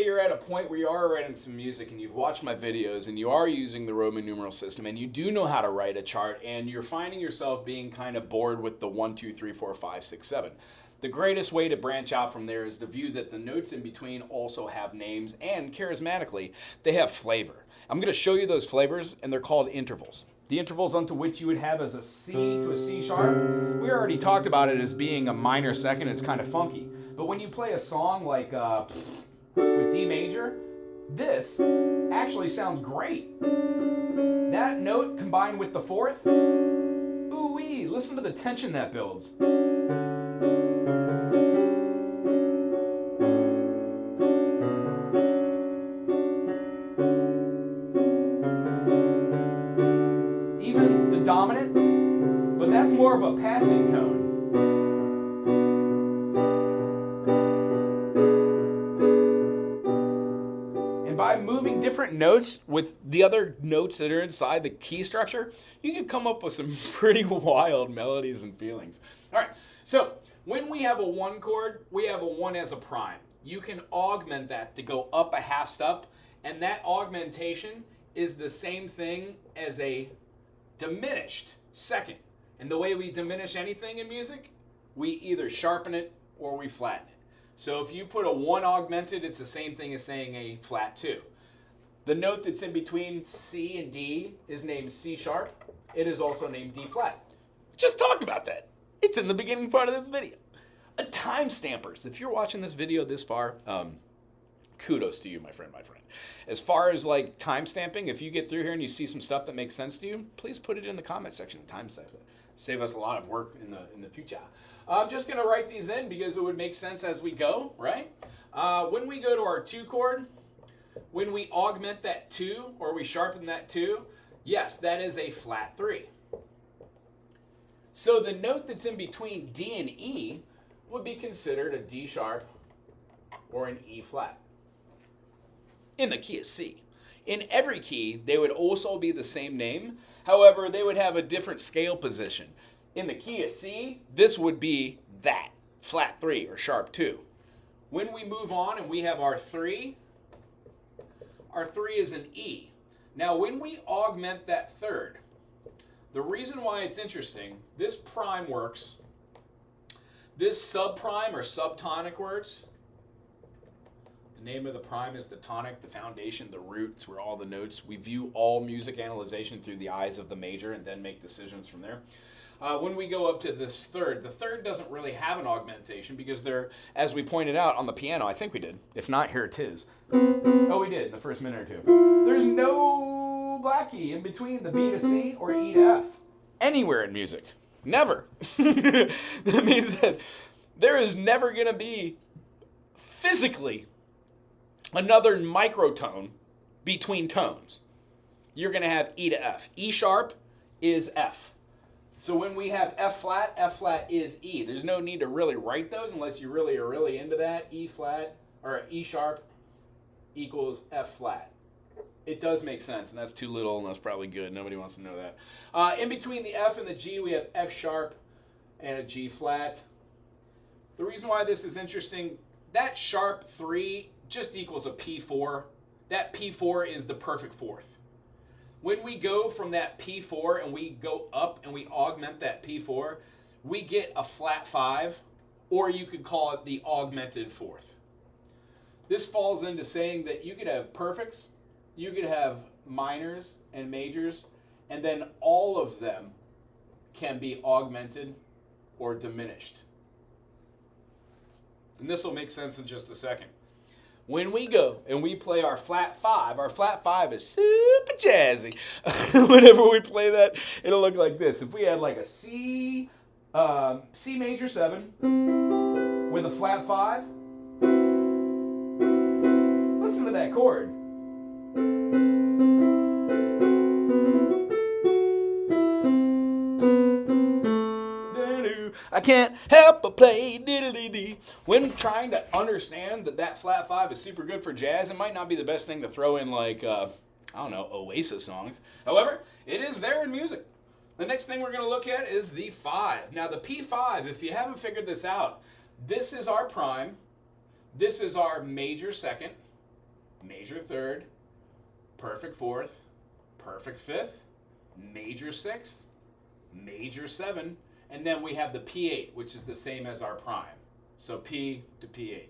you're at a point where you are writing some music and you've watched my videos and you are using the Roman numeral system and you do know how to write a chart and you're finding yourself being kind of bored with the 1, 2, 3, 4, 5, 6, 7. The greatest way to branch out from there is to view that the notes in between also have names and charismatically, they have flavor. I'm going to show you those flavors and they're called intervals. The intervals unto which you would have as a C to a C sharp, we already talked about it as being a minor second. It's kind of funky. But when you play a song like with D major, this actually sounds great. That note combined with the 4th, ooh-wee, listen to the tension that builds. Even the dominant, but that's more of a passing tone. By moving different notes with the other notes that are inside the key structure, you can come up with some pretty wild melodies and feelings. All right, so when we have a 1 chord, we have a 1 as a prime. You can augment that to go up a half step, and that augmentation is the same thing as a diminished second. And the way we diminish anything in music, we either sharpen it or we flatten it. So if you put a 1 augmented, it's the same thing as saying a flat 2. The note that's in between C and D is named C sharp. It is also named D flat. Just talk about that. It's in the beginning part of this video. Time stampers. If you're watching this video this far, kudos to you, my friend. As far as like time stamping, if you get through here and you see some stuff that makes sense to you, please put it in the comment section and time stamp it. Save us a lot of work in the future. I'm just gonna write these in because it would make sense as we go, right? When we go to our 2 chord, when we augment that 2 or we sharpen that 2, yes, that is a flat 3. So the note that's in between D and E would be considered a D sharp or an E flat in the key of C. In every key, they would also be the same name. However, they would have a different scale position. In the key of C, this would be that, flat 3 or sharp 2. When we move on and we have our 3 is an E. Now, when we augment that third, the reason why it's interesting, this prime works, this subprime or subtonic works. The name of the prime is the tonic, the foundation, the root. It's where all the notes. We view all music analyzation through the eyes of the major and then make decisions from there. When we go up to this third, the third doesn't really have an augmentation because they're, as we pointed out on the piano, I think we did. If not, here it is. Oh, we did in the first minute or two. There's no black key in between the B to C or E to F anywhere in music. Never. That means that there is never going to be physically another microtone between tones. You're going to have E to F. E sharp is F. So when we have F flat is E. There's no need to really write those unless you really are really into that. E flat or E sharp equals F flat. It does make sense, and that's too little, and that's probably good. Nobody wants to know that. In between the F and the G, we have F sharp and a G flat. The reason why this is interesting, that sharp 3 just equals a P4. That P4 is the perfect fourth. When we go from that P4 and we go up and we augment that P4, we get a flat 5, or you could call it the augmented fourth. This falls into saying that you could have perfects, you could have minors and majors, and then all of them can be augmented or diminished. And this will make sense in just a second. When we go and we play our flat 5 is super jazzy. Whenever we play that, it'll look like this. If we had like a C major 7 with a flat 5, listen to that chord. I can't help but play diddly-dee. When trying to understand that flat 5 is super good for jazz, it might not be the best thing to throw in like, I don't know, Oasis songs. However, it is there in music. The next thing we're going to look at is the 5. Now the P5, if you haven't figured this out, this is our prime, this is our major 2nd, major 3rd, perfect 4th, perfect 5th, major 6th, major 7, and then we have the P8, which is the same as our prime. So P to P8.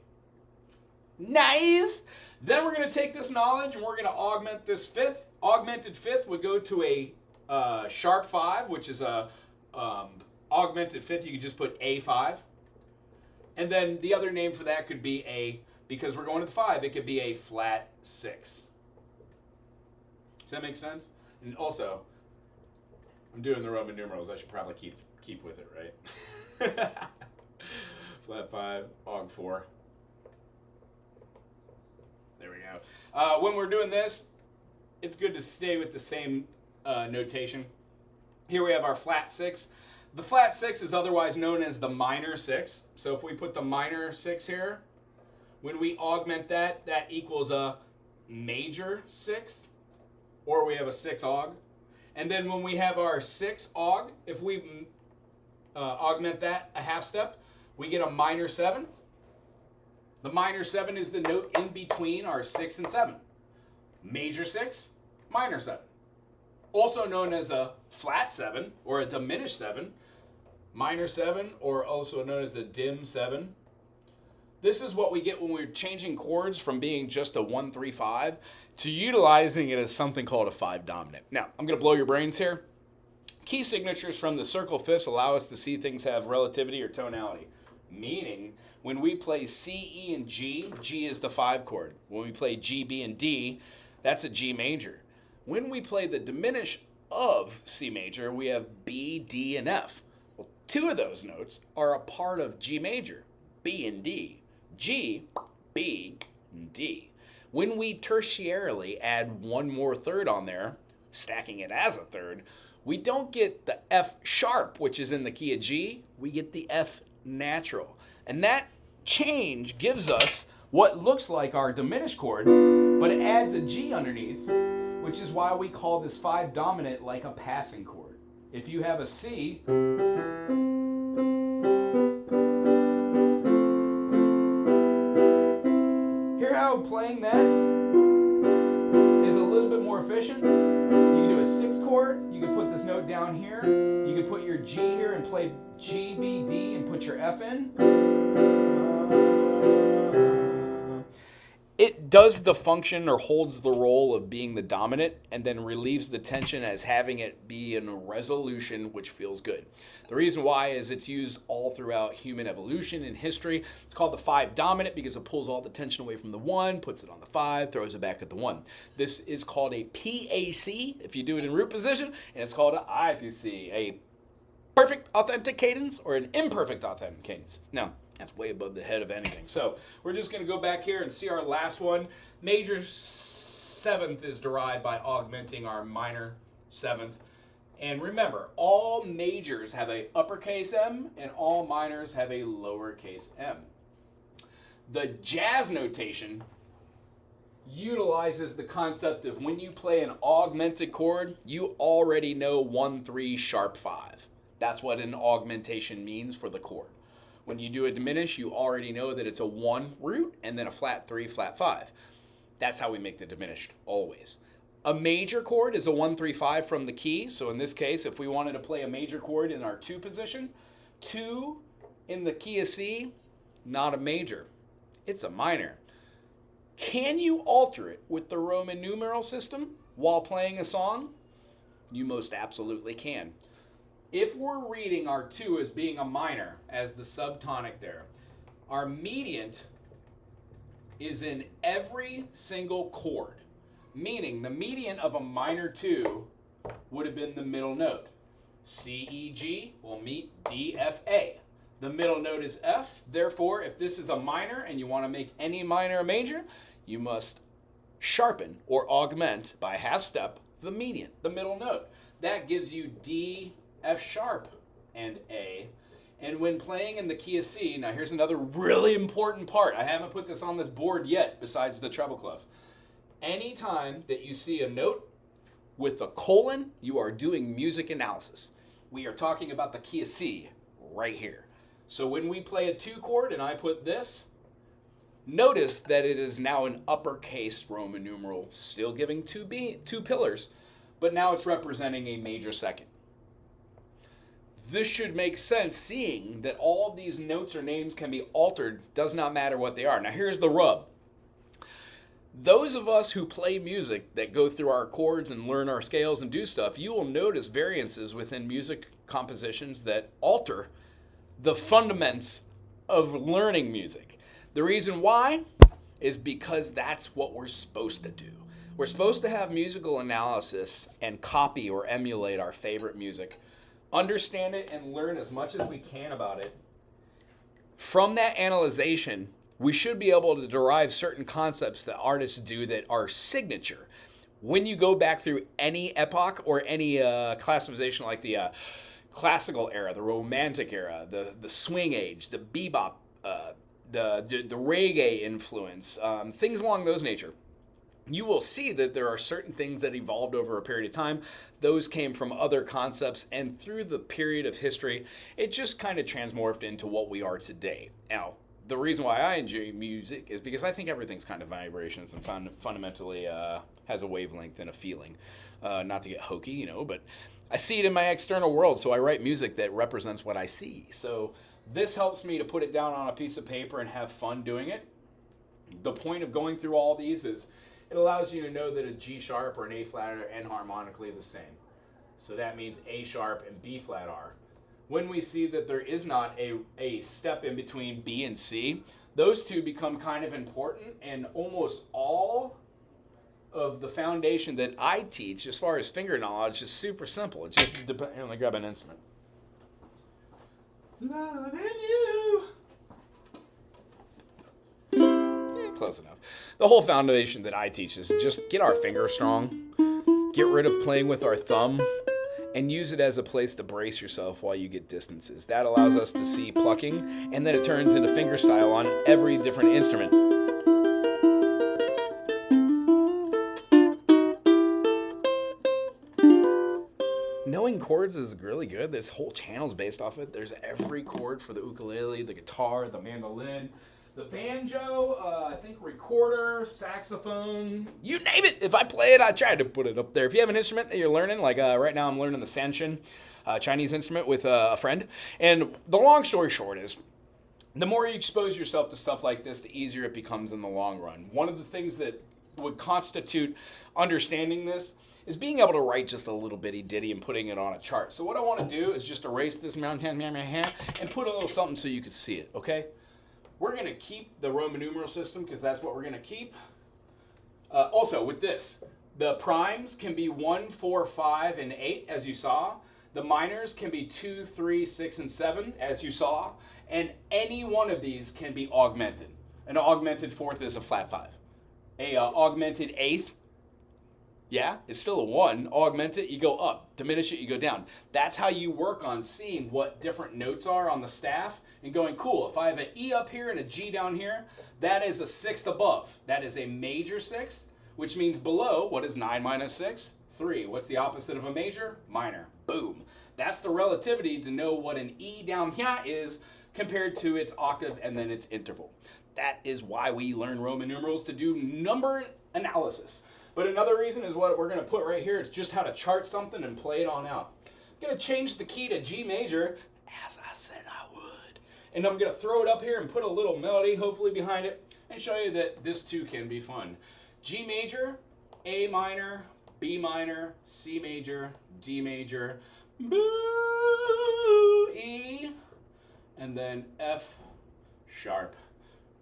Nice! Then we're going to take this knowledge and we're going to augment this 5th. Augmented 5th would go to a sharp 5, which is a augmented 5th. You could just put A5. And then the other name for that could be because we're going to the 5, it could be a flat 6. Does that make sense? And also, I'm doing the Roman numerals. I should probably keep with it, right? Flat 5, Aug 4. There we go. When we're doing this, it's good to stay with the same notation. Here we have our flat 6. The flat 6 is otherwise known as the minor 6. So if we put the minor 6 here, when we augment that, that equals a major 6th, or we have a 6 aug. And then when we have our 6 aug, if we augment that a half step, we get a minor 7. The minor 7 is the note in between our 6 and 7. Major 6, minor 7. Also known as a flat 7 or a diminished 7. Minor 7, or also known as a dim 7. This is what we get when we're changing chords from being just a 1-3-5 to utilizing it as something called a 5 dominant. Now, I'm going to blow your brains here. Key signatures from the circle fifths allow us to see things have relativity or tonality. Meaning, when we play C, E, and G, G is the 5 chord. When we play G, B, and D, that's a G major. When we play the diminished of C major, we have B, D, and F. Well, 2 of those notes are a part of G major, B and D. G, B, and D. When we tertiarily add one more third on there, stacking it as a third, we don't get the F sharp, which is in the key of G, we get the F natural. And that change gives us what looks like our diminished chord, but it adds a G underneath, which is why we call this 5 dominant like a passing chord. If you have a C, hear how playing that is a little bit more efficient? You can do a 6 chord, you can put this note down here, you can put your G here and play G, B, D and put your F in. It does the function or holds the role of being the dominant and then relieves the tension as having it be in a resolution, which feels good. The reason why is it's used all throughout human evolution and history. It's called the 5 dominant because it pulls all the tension away from the 1, puts it on the 5, throws it back at the 1. This is called a PAC if you do it in root position, and it's called an IPC, a perfect authentic cadence or an imperfect authentic cadence. Now, that's way above the head of anything. So we're just going to go back here and see our last one. Major 7th is derived by augmenting our minor 7th. And remember, all majors have a uppercase M and all minors have a lowercase m. The jazz notation utilizes the concept of when you play an augmented chord, you already know 1, 3, sharp 5. That's what an augmentation means for the chord. When you do a diminish, you already know that it's a 1 root and then a flat 3, flat 5. That's how we make the diminished, always. A major chord is a 1, 3, 5 from the key. So in this case, if we wanted to play a major chord in our 2 position, 2 in the key of C, not a major. It's a minor. Can you alter it with the Roman numeral system while playing a song? You most absolutely can. If we're reading our 2 as being a minor, as the subtonic there, our mediant is in every single chord, meaning the mediant of a minor 2 would have been the middle note. C, E, G will meet D, F, A. The middle note is F, therefore, if this is a minor and you want to make any minor a major, you must sharpen or augment by half step the median, the middle note. That gives you D, F sharp, and A. And when playing in the key of C, now here's another really important part. I haven't put this on this board yet besides the treble clef. Anytime that you see a note with a colon, you are doing music analysis. We are talking about the key of C right here. So when we play a 2 chord and I put this, notice that it is now an uppercase Roman numeral, still giving 2 pillars, but now it's representing a major 2nd. This should make sense, seeing that all of these notes or names can be altered, does not matter what they are. Now here's the rub. Those of us who play music that go through our chords and learn our scales and do stuff, you will notice variances within music compositions that alter the fundaments of learning music. The reason why is because that's what we're supposed to do. We're supposed to have musical analysis and copy or emulate our favorite music, understand it and learn as much as we can about it. From that analyzation, we should be able to derive certain concepts that artists do that are signature. When you go back through any epoch or any classification like the classical era, the romantic era, the swing age, the bebop, the reggae influence, things along those nature, you will see that there are certain things that evolved over a period of time. Those came from other concepts, and through the period of history, it just kind of transmorphed into what we are today. Now, the reason why I enjoy music is because I think everything's kind of vibrations and fundamentally has a wavelength and a feeling. Not to get hokey, but I see it in my external world, so I write music that represents what I see. So this helps me to put it down on a piece of paper and have fun doing it. The point of going through all these is it allows you to know that a G sharp or an A flat are enharmonically the same. So that means A sharp and B flat are. When we see that there is not a step in between B and C, those two become kind of important, and almost all of the foundation that I teach as far as finger knowledge is super simple. It just depends. Let me grab an instrument. Loving you. Close enough. The whole foundation that I teach is just get our finger strong, get rid of playing with our thumb, and use it as a place to brace yourself while you get distances. That allows us to see plucking, and then it turns into finger style on every different instrument. Knowing chords is really good. This whole channel's based off it. There's every chord for the ukulele, the guitar, the mandolin, the banjo, I think recorder, saxophone, you name it. If I play it, I try to put it up there. If you have an instrument that you're learning, like right now I'm learning the sanshin, Chinese instrument with a friend. And the long story short is, the more you expose yourself to stuff like this, the easier it becomes in the long run. One of the things that would constitute understanding this is being able to write just a little bitty ditty and putting it on a chart. So what I want to do is just erase this and put a little something so you can see it, okay? We're going to keep the Roman numeral system because that's what we're going to keep. Also, with this, the primes can be 1, 4, 5, and 8, as you saw. The minors can be 2, 3, 6, and 7, as you saw. And any one of these can be augmented. An augmented fourth is a flat 5. A augmented eighth, yeah, it's still a 1. Augment it, you go up. Diminish it, you go down. That's how you work on seeing what different notes are on the staff and going, cool, if I have an E up here and a G down here, that is a sixth above. That is a major sixth, which means below, what is 9 minus 6? 3. What's the opposite of a major? Minor. Boom. That's the relativity to know what an E down here is compared to its octave and then its interval. That is why we learn Roman numerals, to do number analysis. But another reason is what we're going to put right here. It's just how to chart something and play it on out. I'm going to change the key to G major, as I said I would. And I'm going to throw it up here and put a little melody, hopefully, behind it, and show you that this too can be fun. G major, A minor, B minor, C major, D major, E, and then F sharp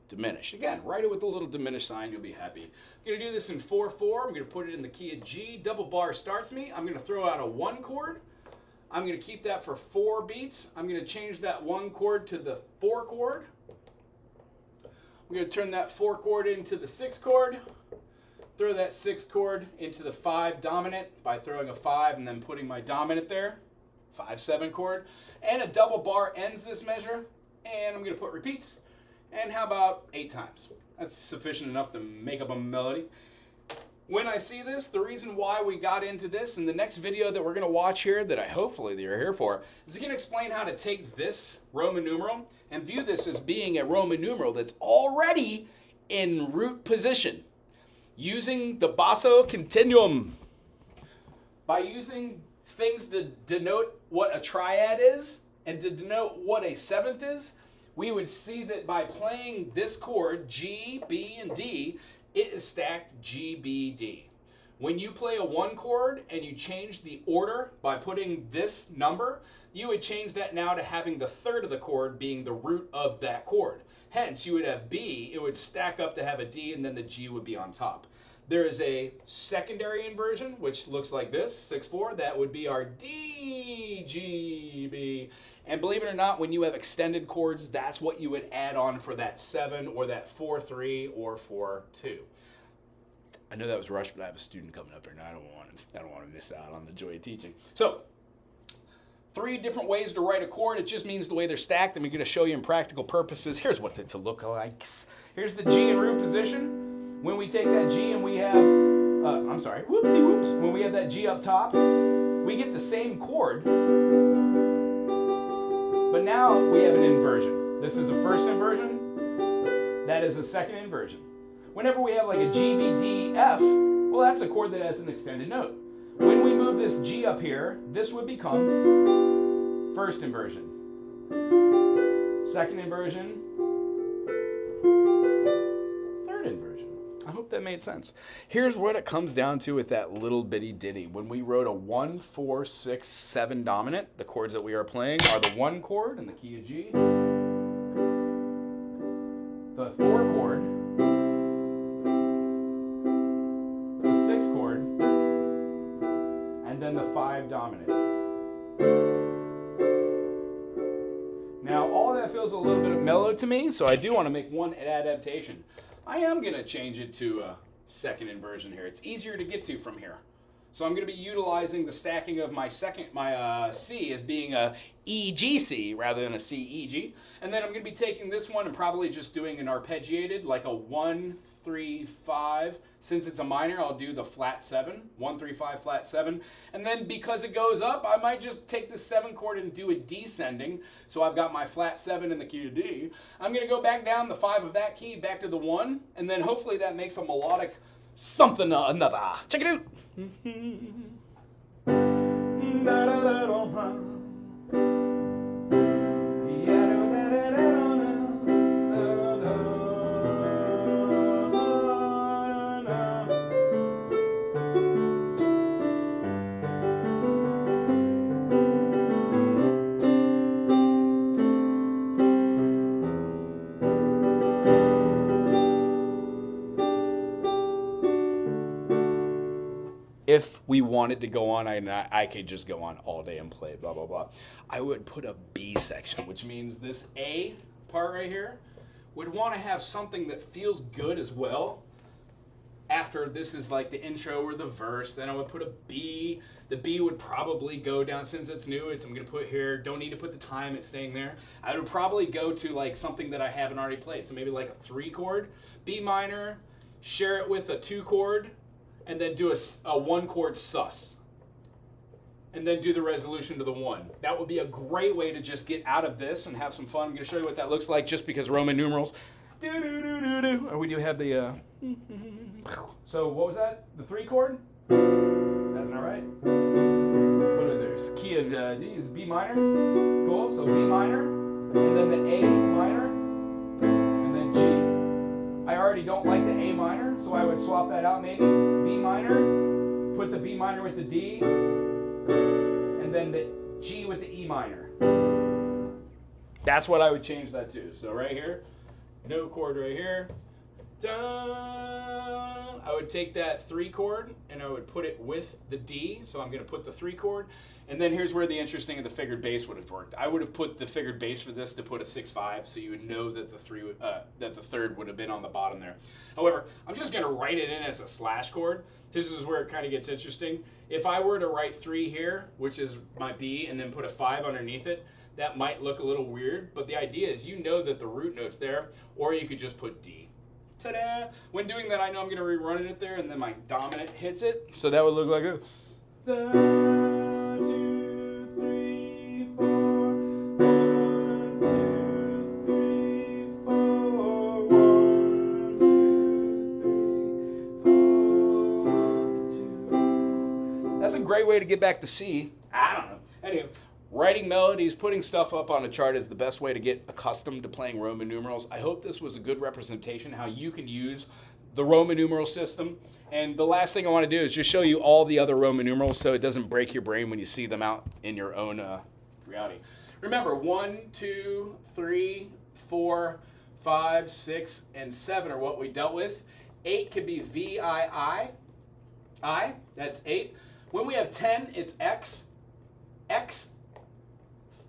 diminished. Again, write it with the little diminished sign, you'll be happy. I'm going to do this in 4/4. I'm going to put it in the key of G. Double bar starts me. I'm going to throw out a 1 chord. I'm going to keep that for 4 beats. I'm going to change that 1 chord to the 4 chord. I'm going to turn that 4 chord into the 6 chord. Throw that 6 chord into the 5 dominant by throwing a 5 and then putting my dominant there. 5/7 chord. And a double bar ends this measure. And I'm going to put repeats. And how about 8 times? That's sufficient enough to make up a melody. When I see this, the reason why we got into this in the next video that we're going to watch here, that I hopefully that you're here for, is going to explain how to take this Roman numeral and view this as being a Roman numeral that's already in root position, using the basso continuum. By using things to denote what a triad is and to denote what a seventh is, we would see that by playing this chord, G, B, and D, it is stacked G, B, D. When you play a 1 chord and you change the order by putting this number, you would change that now to having the third of the chord being the root of that chord. Hence, you would have B, it would stack up to have a D, and then the G would be on top. There is a secondary inversion, which looks like this, 6/4. That would be our D, G, B. And believe it or not, when you have extended chords, that's what you would add on for that 7 or that 4/3 or 4/2. I know that was rushed, but I have a student coming up here, and I don't want to miss out on the joy of teaching. So, 3 different ways to write a chord. It just means the way they're stacked. I'm going to show you in practical purposes. Here's what it to look like. Here's the G in root position. When we take that G and we have, when we have that G up top, we get the same chord, but now we have an inversion. This is a first inversion, that is a second inversion. Whenever we have like a G, B, D, F, well, that's a chord that has an extended note. When we move this G up here, this would become first inversion, second inversion, third inversion. I hope that made sense. Here's what it comes down to with that little bitty ditty. When we wrote a 1, 4, 6, 7 dominant, the chords that we are playing are the 1 chord in the key of G, the 4 chord, the 6 chord, and then the 5 dominant. Now, all that feels a little bit mellow to me, so I do want to make one adaptation. I am going to change it to a second inversion here. It's easier to get to from here. So I'm going to be utilizing the stacking of my C as being a E, G, C rather than a C, E, G. And then I'm going to be taking this one and probably just doing an arpeggiated, like a 1, 3, 5. Since it's a minor, I'll do the flat 7, 1, 3, 5, flat 7. And then because it goes up, I might just take the 7 chord and do a descending. So I've got my flat 7 in the key of D. I'm going to go back down the 5 of that key, back to the 1, and then hopefully that makes a melodic something or another. Check it out. If we wanted to go on, I could just go on all day and play, blah, blah, blah. I would put a B section, which means this A part right here would want to have something that feels good as well. After this is like the intro or the verse, then I would put a B. The B would probably go down, since it's new, I'm going to put here, don't need to put the time, it's staying there. I would probably go to like something that I haven't already played. So maybe like a 3 chord, B minor, share it with a 2 chord, and then do a 1 chord sus. And then do the resolution to the 1. That would be a great way to just get out of this and have some fun. I'm going to show you what that looks like just because Roman numerals. Oh, we do have the... So what was that? The 3 chord? That's not right. What is this? Key of D is B minor. Cool. So B minor. And then the A minor. And then G. I already don't like the A minor, so I would swap that out maybe. B minor, put the B minor with the D, and then the G with the E minor. That's what I would change that to. So right here, no chord right here. Dun. I would take that 3 chord and I would put it with the D. So I'm going to put the 3 chord. And then here's where the interesting of the figured bass would have worked. I would have put the figured bass for this to put a 6/5, so you would know that the third would have been on the bottom there. However, I'm just going to write it in as a slash chord. This is where it kind of gets interesting. If I were to write 3 here, which is my B, and then put a 5 underneath it, that might look a little weird. But the idea is you know that the root note's there, or you could just put D. Ta-da! When doing that, I know I'm going to rerun it there, and then my dominant hits it. So that would look like a... 1, 2, 3, 4. 1, 2, 3, 4. 1, 2, 3, 4. 1, 2. That's a great way to get back to C. I don't know. Anyway, writing melodies, putting stuff up on a chart is the best way to get accustomed to playing Roman numerals. I hope this was a good representation how you can use the Roman numeral system. And the last thing I want to do is just show you all the other Roman numerals so it doesn't break your brain when you see them out in your own reality. Remember, 1, 2, 3, 4, 5, 6, and 7 are what we dealt with. 8 could be VII. I, that's 8. When we have 10, it's X. X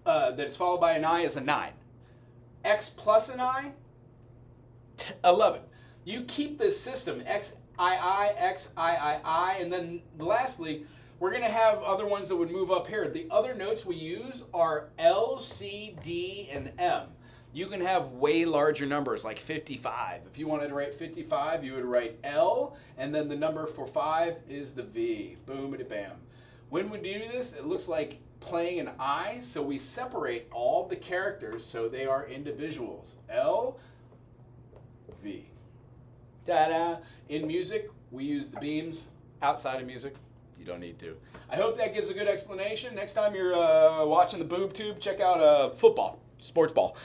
that is followed by an I is a 9. X plus an I, 11. You keep this system, XII, XIII, and then lastly, we're going to have other ones that would move up here. The other notes we use are L, C, D, and M. You can have way larger numbers, like 55. If you wanted to write 55, you would write L, and then the number for 5 is the V. Boom-a-de-bam. When we do this, it looks like playing an I, so we separate all the characters so they are individuals. L, V. Ta-da! In music, we use the beams. Outside of music, you don't need to. I hope that gives a good explanation. Next time you're watching the boob tube, check out football. sports ball.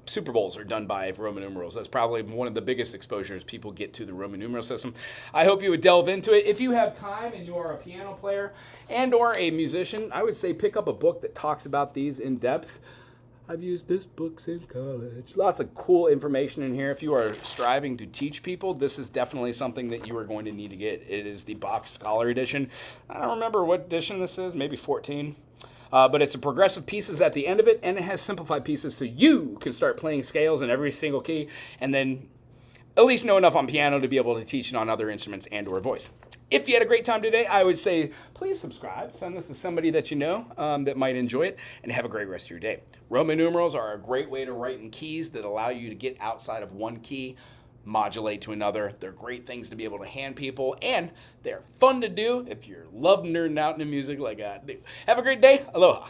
Super Bowls are done by Roman numerals. That's probably one of the biggest exposures people get to the Roman numeral system. I hope you would delve into it. If you have time and you are a piano player and or a musician, I would say pick up a book that talks about these in depth. I've used this book since college. Lots of cool information in here. If you are striving to teach people, this is definitely something that you are going to need to get. It is the Bach Scholar Edition. I don't remember what edition this is, maybe 14. But it's a progressive pieces at the end of it, and it has simplified pieces so you can start playing scales in every single key, and then at least know enough on piano to be able to teach it on other instruments and or voice. If you had a great time today, I would say please subscribe. Send this to somebody that you know that might enjoy it, and have a great rest of your day. Roman numerals are a great way to write in keys that allow you to get outside of one key, modulate to another. They're great things to be able to hand people, and they're fun to do if you're love nerding out into music like I do. Have a great day. Aloha.